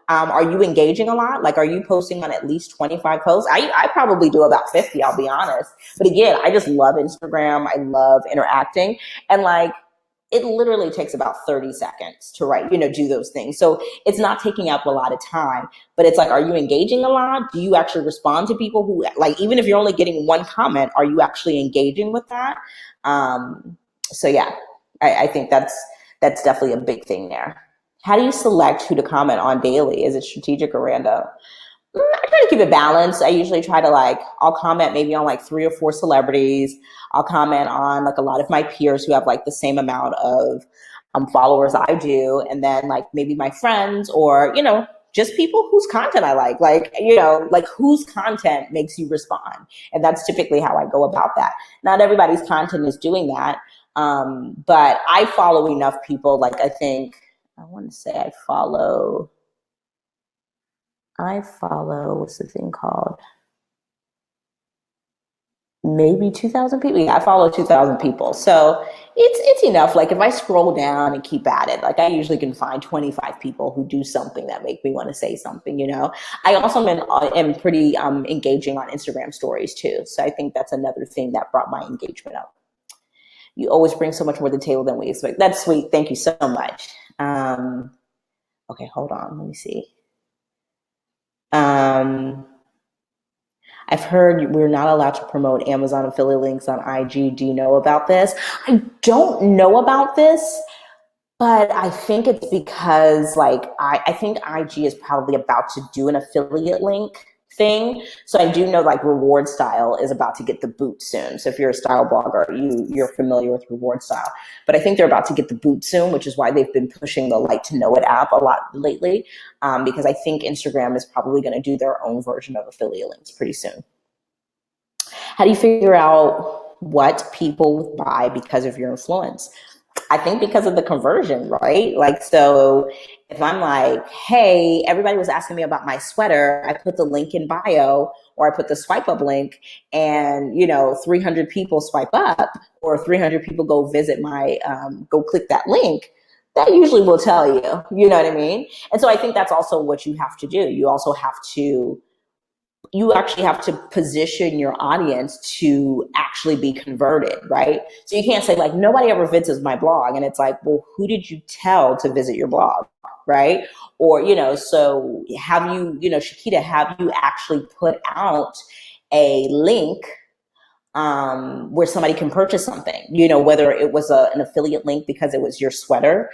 Are you engaging a lot? Like, are you posting on at least 25 posts? I probably do about 50, I'll be honest. But again, I just love Instagram. I love interacting. And it literally takes about 30 seconds to write, do those things. So it's not taking up a lot of time, but it's like, are you engaging a lot? Do you actually respond to people who, even if you're only getting one comment, are you actually engaging with that? So yeah, I think that's definitely a big thing there. How do you select who to comment on daily? Is it strategic or random? I try to keep it balanced. I usually try to I'll comment maybe on 3 or 4 celebrities. I'll comment on a lot of my peers who have the same amount of followers I do. And then maybe my friends or, just people whose content I like, like whose content makes you respond. And that's typically how I go about that. Not everybody's content is doing that. But I follow enough people, like I want to say I follow, what's the thing called? Maybe 2,000 people. Yeah, I follow 2,000 people. So it's enough. Like if I scroll down and keep at it, like I usually can find 25 people who do something that make me want to say something. I also am pretty engaging on Instagram stories too. So I think that's another thing that brought my engagement up. You always bring so much more to the table than we expect. That's sweet. Thank you so much. Okay, hold on. Let me see. I've heard we're not allowed to promote Amazon affiliate links on IG. Do you know about this? I don't know about this, but I think it's because I think IG is probably about to do an affiliate link thing. So I do know like Reward Style is about to get the boot soon. So if you're a style blogger, you're familiar with Reward Style. But I think they're about to get the boot soon, which is why they've been pushing the Like to Know It app a lot lately. Because I think Instagram is probably going to do their own version of affiliate links pretty soon. How do you figure out what people buy because of your influence? I think because of the conversion, right? Like, so if I'm like, hey, everybody was asking me about my sweater, I put the link in bio or I put the swipe up link and, 300 people swipe up or 300 people go visit go click that link, that usually will tell you, you know what I mean? And so I think that's also what you have to do. You actually have to position your audience to actually be converted, right? So you can't say like, nobody ever visits my blog. And it's like, well, who did you tell to visit your blog, right? Or, so Shakita, have you actually put out a link where somebody can purchase something, whether it was an affiliate link because it was your sweater,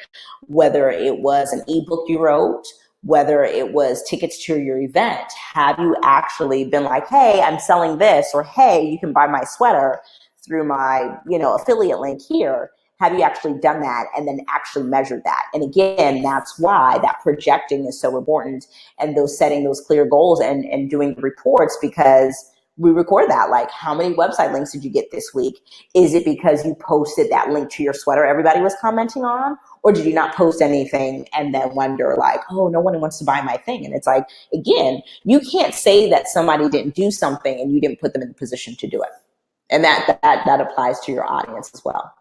whether it was an ebook you wrote, whether it was tickets to your event. Have you actually been like, hey, I'm selling this, or hey, you can buy my sweater through my, affiliate link here? Have you actually done that and then actually measured that? And again, that's why that projecting is so important, and setting those clear goals and doing reports, because we record that. Like, how many website links did you get this week? Is it because you posted that link to your sweater everybody was commenting on? Or did you not post anything and then wonder like, oh, no one wants to buy my thing? And it's like, again, you can't say that somebody didn't do something and you didn't put them in the position to do it. And that applies to your audience as well.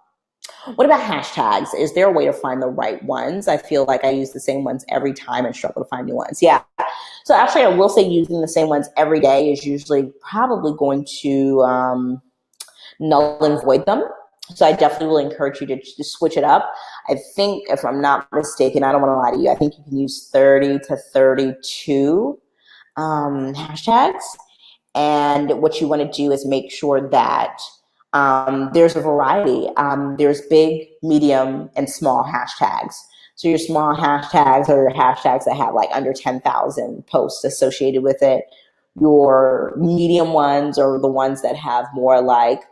What about hashtags? Is there a way to find the right ones? I feel like I use the same ones every time and struggle to find new ones. Yeah. So actually, I will say using the same ones every day is usually probably going to null and void them. So I definitely will encourage you to just switch it up. I think, if I'm not mistaken, I don't want to lie to you, I think you can use 30 to 32 hashtags. And what you want to do is make sure that there's a variety. There's big, medium, and small hashtags. So your small hashtags are your hashtags that have like under 10,000 posts associated with it. Your medium ones are the ones that have more like,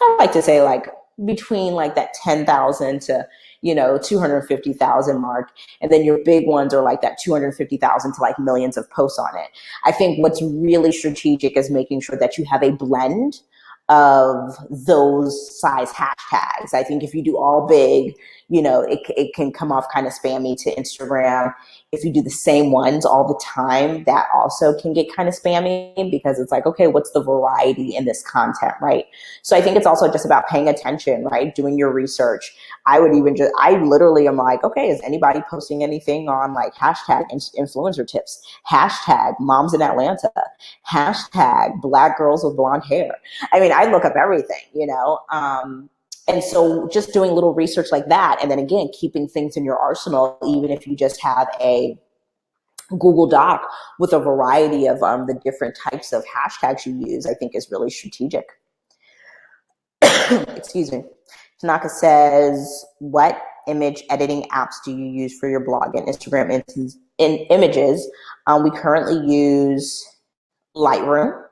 I like to say like between like that 10,000 to 250,000 mark. And then your big ones are like that 250,000 to like millions of posts on it. I think what's really strategic is making sure that you have a blend of those size hashtags. I think if you do all big, it can come off kind of spammy to Instagram. If you do the same ones all the time, that also can get kind of spammy, because it's like, okay, what's the variety in this content, right? So I think it's also just about paying attention, right? Doing your research. I literally am like, okay, is anybody posting anything on like hashtag influencer tips, hashtag moms in Atlanta, hashtag black girls with blonde hair? I mean, I look up everything, and so just doing little research like that, and then again, keeping things in your arsenal, even if you just have a Google Doc with a variety of the different types of hashtags you use, I think is really strategic. Excuse me. Tanaka says, what image editing apps do you use for your blog and Instagram in images? We currently use Lightroom.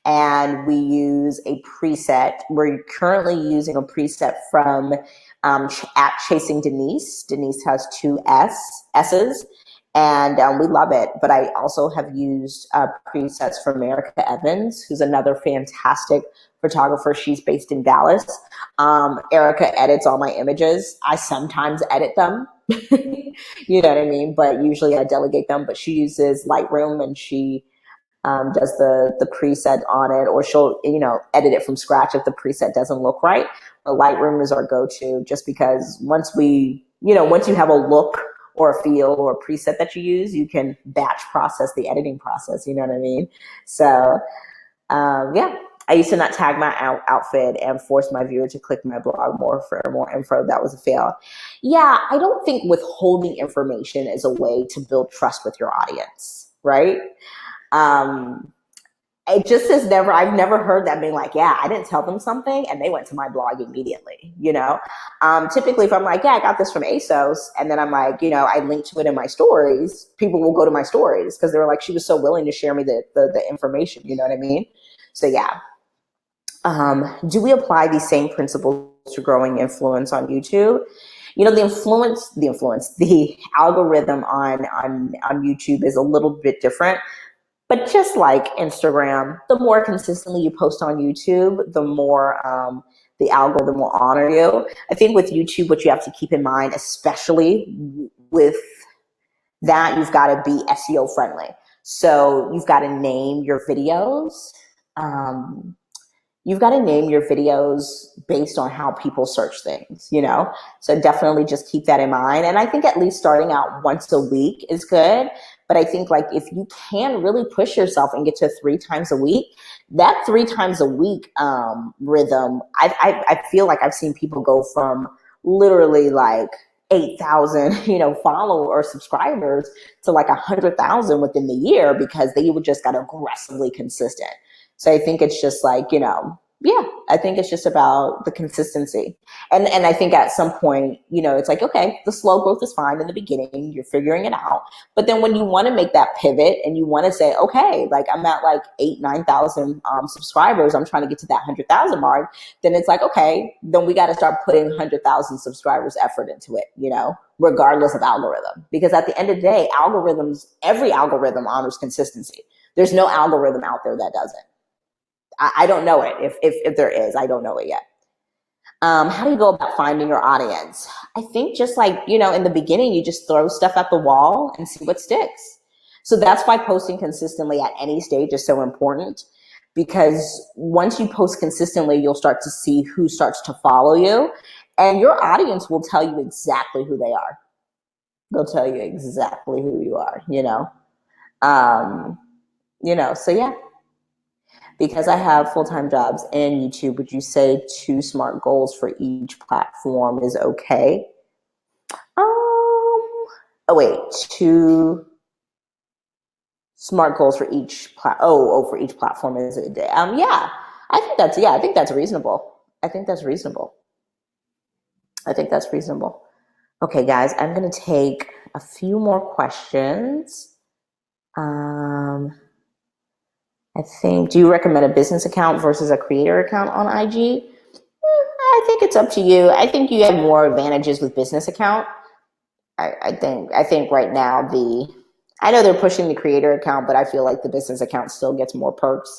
And we use a preset. We're currently using a preset from at Chasing Denise. Denise has two S's. and we love it. But I also have used presets from Erica Evans, who's another fantastic photographer. She's based in Dallas. Erica edits all my images. I sometimes edit them, you know what I mean? But usually I delegate them. But she uses Lightroom, and she does the preset on it, or she'll, edit it from scratch if the preset doesn't look right. But Lightroom is our go-to, just because once you have a look or a feel or a preset that you use, you can batch process the editing process. You know what I mean? So, yeah. I used to not tag my outfit and force my viewer to click my blog more for more info. That was a fail. Yeah, I don't think withholding information is a way to build trust with your audience, right? It just has I've never heard that being like, yeah, I didn't tell them something and they went to my blog immediately, Typically, if I'm like, yeah, I got this from ASOS, and then I'm like, I linked to it in my stories, people will go to my stories because they were like, she was so willing to share me the information, you know what I mean? So yeah. Do we apply these same principles to growing influence on YouTube? The algorithm on YouTube is a little bit different. But just like Instagram, the more consistently you post on YouTube, the more the algorithm will honor you. I think with YouTube, what you have to keep in mind, especially with that, you've got to be SEO friendly. So you've got to name your videos. You've got to name your videos based on how people search things, So definitely just keep that in mind. And I think at least starting out once a week is good. But I think like if you can really push yourself and get to 3 times a week, that 3 times a week rhythm, I feel like I've seen people go from literally like 8,000, follow or subscribers to like 100,000 within the year, because they just got aggressively consistent. So I think it's just like, I think it's just about the consistency. And I think at some point, it's like, okay, the slow growth is fine in the beginning, you're figuring it out. But then when you want to make that pivot and you want to say, okay, like I'm at like 9,000 subscribers, I'm trying to get to that 100,000 mark, then it's like, okay, then we got to start putting 100,000 subscribers effort into it, regardless of algorithm. Because at the end of the day, every algorithm honors consistency. There's no algorithm out there that doesn't. I don't know it. If there is, I don't know it yet. How do you go about finding your audience? I think just like, in the beginning, you just throw stuff at the wall and see what sticks. So that's why posting consistently at any stage is so important, because once you post consistently, you'll start to see who starts to follow you, and your audience will tell you exactly who they are. They'll tell you exactly who you are, so yeah. Because I have full-time jobs and YouTube, would you say 2 SMART goals for each platform is okay? 2 SMART goals for each for each platform is a day. Yeah, I think that's reasonable. I think that's reasonable. Okay, guys, I'm gonna take a few more questions. I think, do you recommend a business account versus a creator account on IG? I think it's up to you. I think you have more advantages with business account. I think right now I know they're pushing the creator account, but I feel like the business account still gets more perks.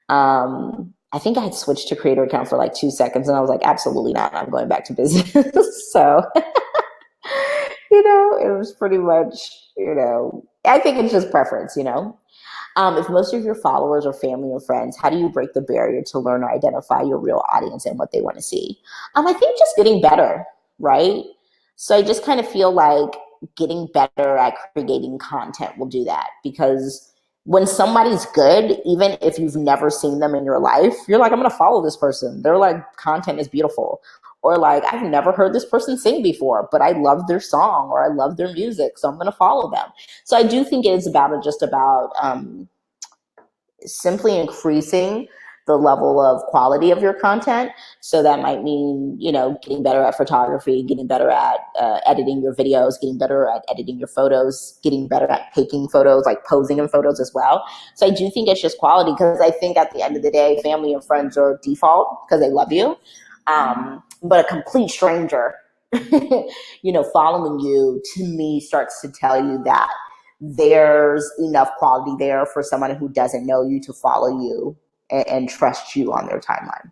I think I had switched to creator account for like 2 seconds and I was like, absolutely not. I'm going back to business. So, it was pretty much, I think it's just preference, If most of your followers are family or friends, how do you break the barrier to learn or identify your real audience and what they want to see? I think just getting better, right? So I just kind of feel like getting better at creating content will do that, because when somebody's good, even if you've never seen them in your life, you're like, I'm going to follow this person. Their content is beautiful. Or like, I've never heard this person sing before, but I love their song or I love their music, so I'm going to follow them. So I do think it is just about simply increasing the level of quality of your content. So that might mean, getting better at photography, getting better at editing your videos, getting better at editing your photos, getting better at taking photos, like posing in photos as well. So I do think it's just quality, because I think at the end of the day, family and friends are default because they love you. But a complete stranger following you, to me, starts to tell you that there's enough quality there for someone who doesn't know you to follow you and trust you on their timeline.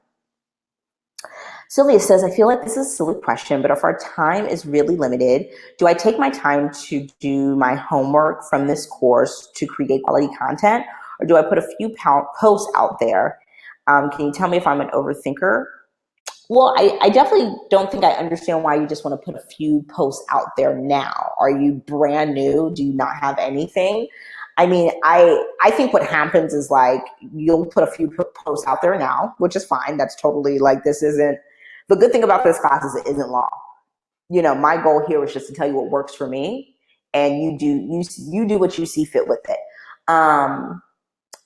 Sylvia says, I feel like this is a silly question, but if our time is really limited, do I take my time to do my homework from this course to create quality content? Or do I put a few posts out there? Can you tell me if I'm an overthinker? Well, I definitely don't think I understand why you just want to put a few posts out there now. Are you brand new? Do you not have anything? I mean, I think what happens is like you'll put a few posts out there now, which is fine. That's totally like, this isn't, the good thing about this class is it isn't law. My goal here is just to tell you what works for me, and you do what you see fit with it.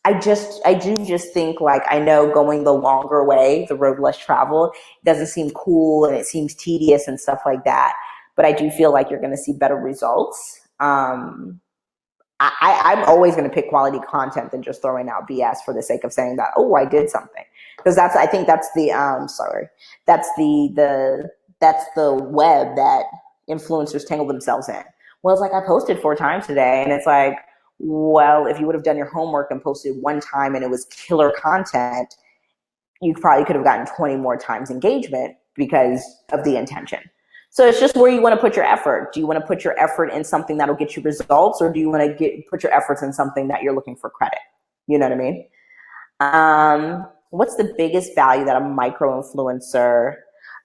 I do just think, like, I know going the longer way, the road less traveled, doesn't seem cool and it seems tedious and stuff like that. But I do feel like you're going to see better results. I'm always going to pick quality content than just throwing out BS for the sake of saying that, oh, I did something. Because I think that's the web that influencers tangle themselves in. Well, it's like, I posted 4 times today, and it's like, well, if you would have done your homework and posted 1 time and it was killer content, you probably could have gotten 20 more times engagement because of the intention. So it's just where you want to put your effort. Do you want to put your effort in something that'll get you results, or do you want to put your efforts in something that you're looking for credit? You know what I mean? What's the biggest value that a micro influencer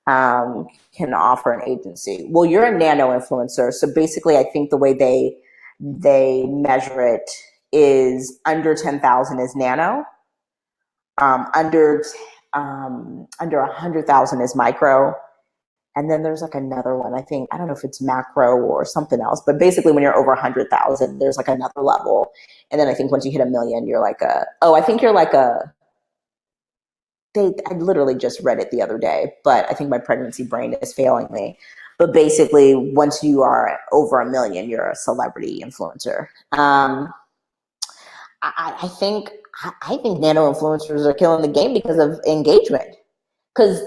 can offer an agency? Well, you're a nano influencer. So basically, I think the way they measure it is under 10,000 is nano, under 100,000 is micro, and then there's like another one. I don't know if it's macro or something else, but basically when you're over 100,000, there's like another level, and then I think once you hit 1 million, you're like I literally just read it the other day, but I think my pregnancy brain is failing me. But basically, once you are over 1 million, you're a celebrity influencer. I think nano influencers are killing the game because of engagement. Because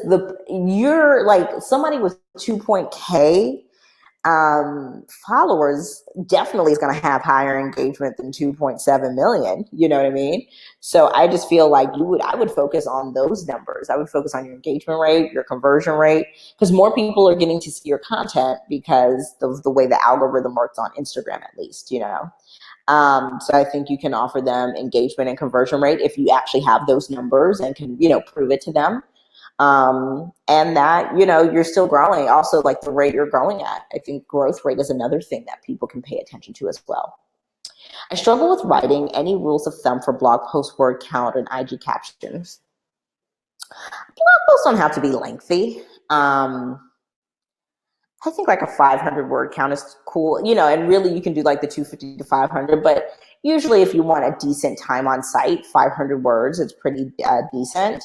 you're like, somebody with 2.k followers definitely is going to have higher engagement than 2.7 million. You know what I mean? So I just feel like I would focus on those numbers. I would focus on your engagement rate, your conversion rate, because more people are getting to see your content because of the way the algorithm works on Instagram, at least, So I think you can offer them engagement and conversion rate if you actually have those numbers and can, prove it to them. And that, you're still growing. Also, like the rate you're growing at. I think growth rate is another thing that people can pay attention to as well. I struggle with writing. Any rules of thumb for blog post word count and IG captions? Blog posts don't have to be lengthy. I think like a 500 word count is cool, and really you can do like the 250 to 500, but usually if you want a decent time on site, 500 words, it's pretty decent.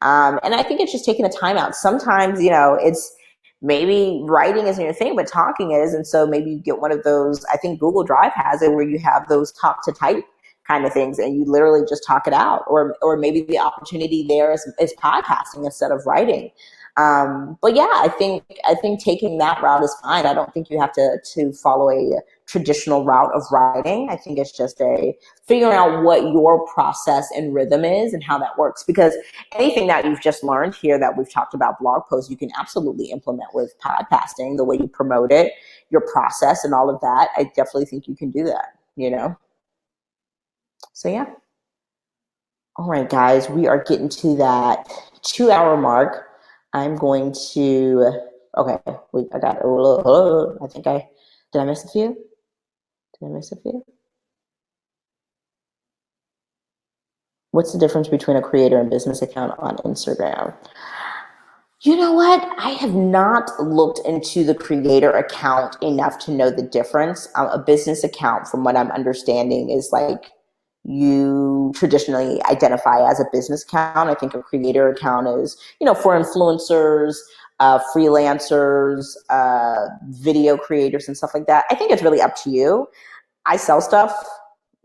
And I think it's just taking the time out. Sometimes, it's maybe writing isn't your thing, but talking is. And so maybe you get one of those, I think Google Drive has it, where you have those talk to type kind of things and you literally just talk it out. Or maybe the opportunity there is podcasting instead of writing. But yeah, I think taking that route is fine. I don't think you have to follow a traditional route of writing. I think it's just figuring out what your process and rhythm is and how that works. Because anything that you've just learned here that we've talked about blog posts, you can absolutely implement with podcasting, the way you promote it, your process and all of that. I definitely think you can do that, So yeah. All right, guys, we are getting to that 2-hour mark. I'm going to, okay, I got, I think did I miss a few? What's the difference between a creator and business account on Instagram? You know what? I have not looked into the creator account enough to know the difference. A business account, from what I'm understanding, is like you traditionally identify as a business account. I think a creator account is, for influencers, freelancers, video creators and stuff like that. I think it's really up to you. I sell stuff,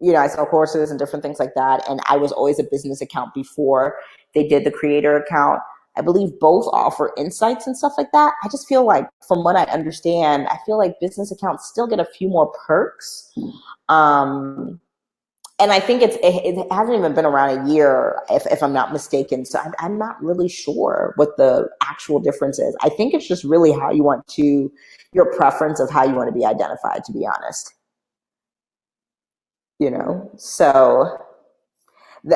I sell courses and different things like that. And I was always a business account before they did the creator account. I believe both offer insights and stuff like that. I just feel like, from what I understand, I feel like business accounts still get a few more perks. And I think it hasn't even been around a year, if I'm not mistaken. So I'm not really sure what the actual difference is. I think it's just really how you want to, your preference of how you want to be identified, to be honest. So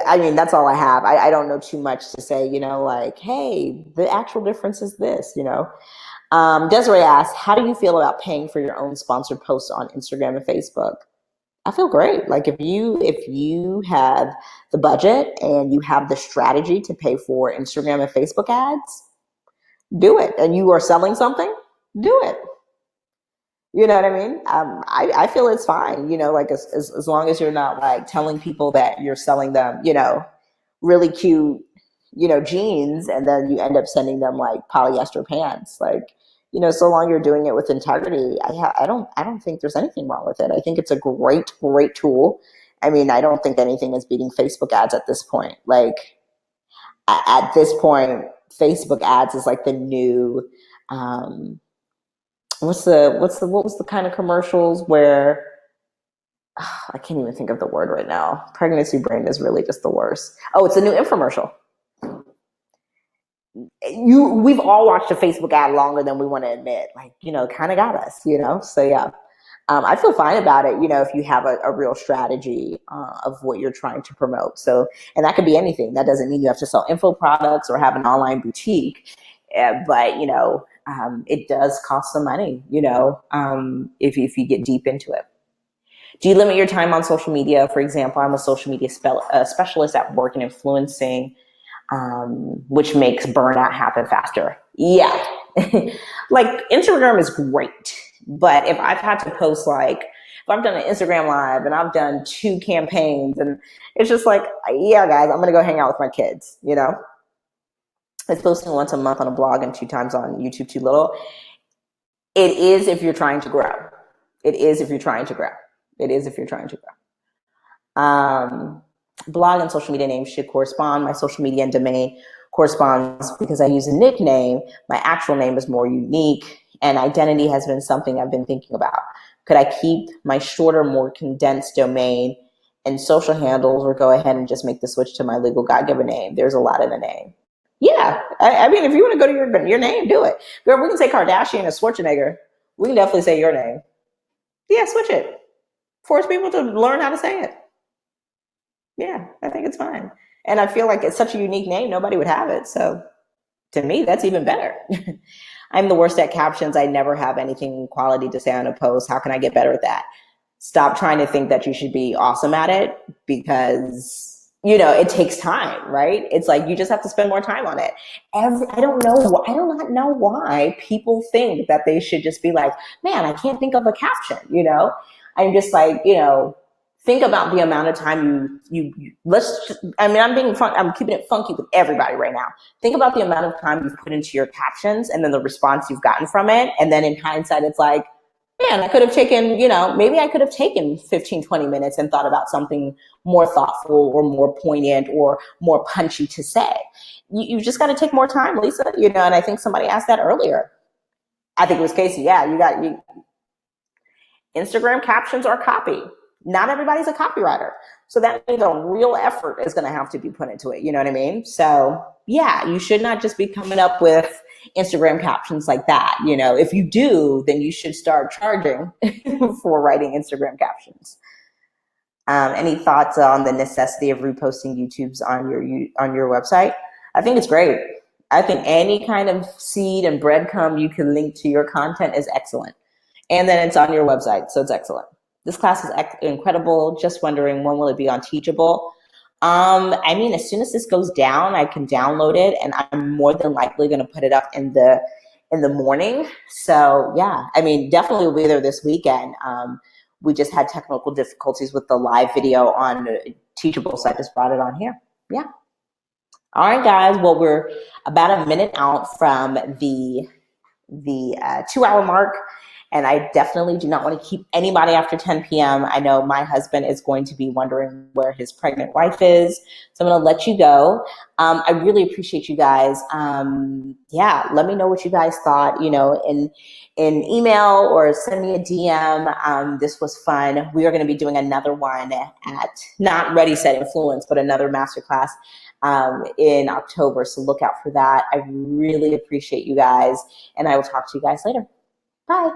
I mean, that's all I have. I don't know too much to say, like, hey, the actual difference is this. Desiree asks, how do you feel about paying for your own sponsored posts on Instagram and Facebook? I feel great. Like, if you have the budget and you have the strategy to pay for Instagram and Facebook ads, do it. And you are selling something, do it. You know what I mean? I feel it's fine, like as long as you're not like telling people that you're selling them, really cute, jeans, and then you end up sending them like polyester pants. Like, so long you're doing it with integrity, I don't think there's anything wrong with it. I think it's a great tool. I mean, I don't think anything is beating Facebook ads at this point. Like, at this point, Facebook ads is like the new, what was the kind of commercials where, I can't even think of the word right now. Pregnancy brain is really just the worst. Oh, it's a new infomercial. We've all watched a Facebook ad longer than we want to admit. Like, kind of got us. So yeah, I feel fine about it. If you have a real strategy of what you're trying to promote. So, and that could be anything. That doesn't mean you have to sell info products or have an online boutique. But it does cost some money. If you get deep into it. Do you limit your time on social media? For example, I'm a social media specialist at work and influencing, which makes burnout happen faster. Yeah. Like, Instagram is great, but if I've had to post, like, if I've done an Instagram live and I've done 2 campaigns, and it's just like, yeah, guys, I'm going to go hang out with my kids, It's posting once a month on a blog and 2 times on YouTube too little. It is if you're trying to grow. It is if you're trying to grow. It is if you're trying to grow. Blog and social media names should correspond. My social media and domain corresponds because I use a nickname. My actual name is more unique, and identity has been something I've been thinking about. Could I keep my shorter, more condensed domain and social handles, or go ahead and just make the switch to my legal God-given name? There's a lot in the name. Yeah, I mean, if you want to go to your name, do it. Girl, we can say Kardashian or Schwarzenegger. We can definitely say your name. Yeah, switch it. Force people to learn how to say it. Yeah, I think it's fine. And I feel like it's such a unique name, nobody would have it. So to me, that's even better. I'm the worst at captions. I never have anything quality to say on a post. How can I get better at that? Stop trying to think that you should be awesome at it, because it takes time, right? It's like, you just have to spend more time on it. I do not know why people think that they should just be like, man, I can't think of a caption, I'm just like, think about the amount of time I'm keeping it funky with everybody right now. Think about the amount of time you've put into your captions and then the response you've gotten from it. And then in hindsight, it's like, man, I could have taken, maybe I could have taken 15, 20 minutes and thought about something more thoughtful or more poignant or more punchy to say. You've just got to take more time, Lisa, and I think somebody asked that earlier. I think it was Casey. Yeah, Instagram captions are copy. Not everybody's a copywriter. So that means a real effort is going to have to be put into it. You know what I mean? So yeah, you should not just be coming up with Instagram captions like that. If you do, then you should start charging for writing Instagram captions. Any thoughts on the necessity of reposting YouTubes on your website? I think it's great. I think any kind of seed and breadcrumb you can link to your content is excellent. And then it's on your website, so it's excellent. This class is incredible. Just wondering, when will it be on Teachable? I mean, as soon as this goes down, I can download it, and I'm more than likely going to put it up in the morning. So yeah, I mean, definitely will be there this weekend. We just had technical difficulties with the live video on Teachable, so I just brought it on here. Yeah. All right, guys. Well, we're about a minute out from the 2-hour mark. And I definitely do not want to keep anybody after 10 p.m. I know my husband is going to be wondering where his pregnant wife is. So I'm going to let you go. I really appreciate you guys. Yeah, let me know what you guys thought, in email or send me a DM. This was fun. We are going to be doing another one at not Ready, Set, Influence, but another masterclass in October. So look out for that. I really appreciate you guys, and I will talk to you guys later. Bye.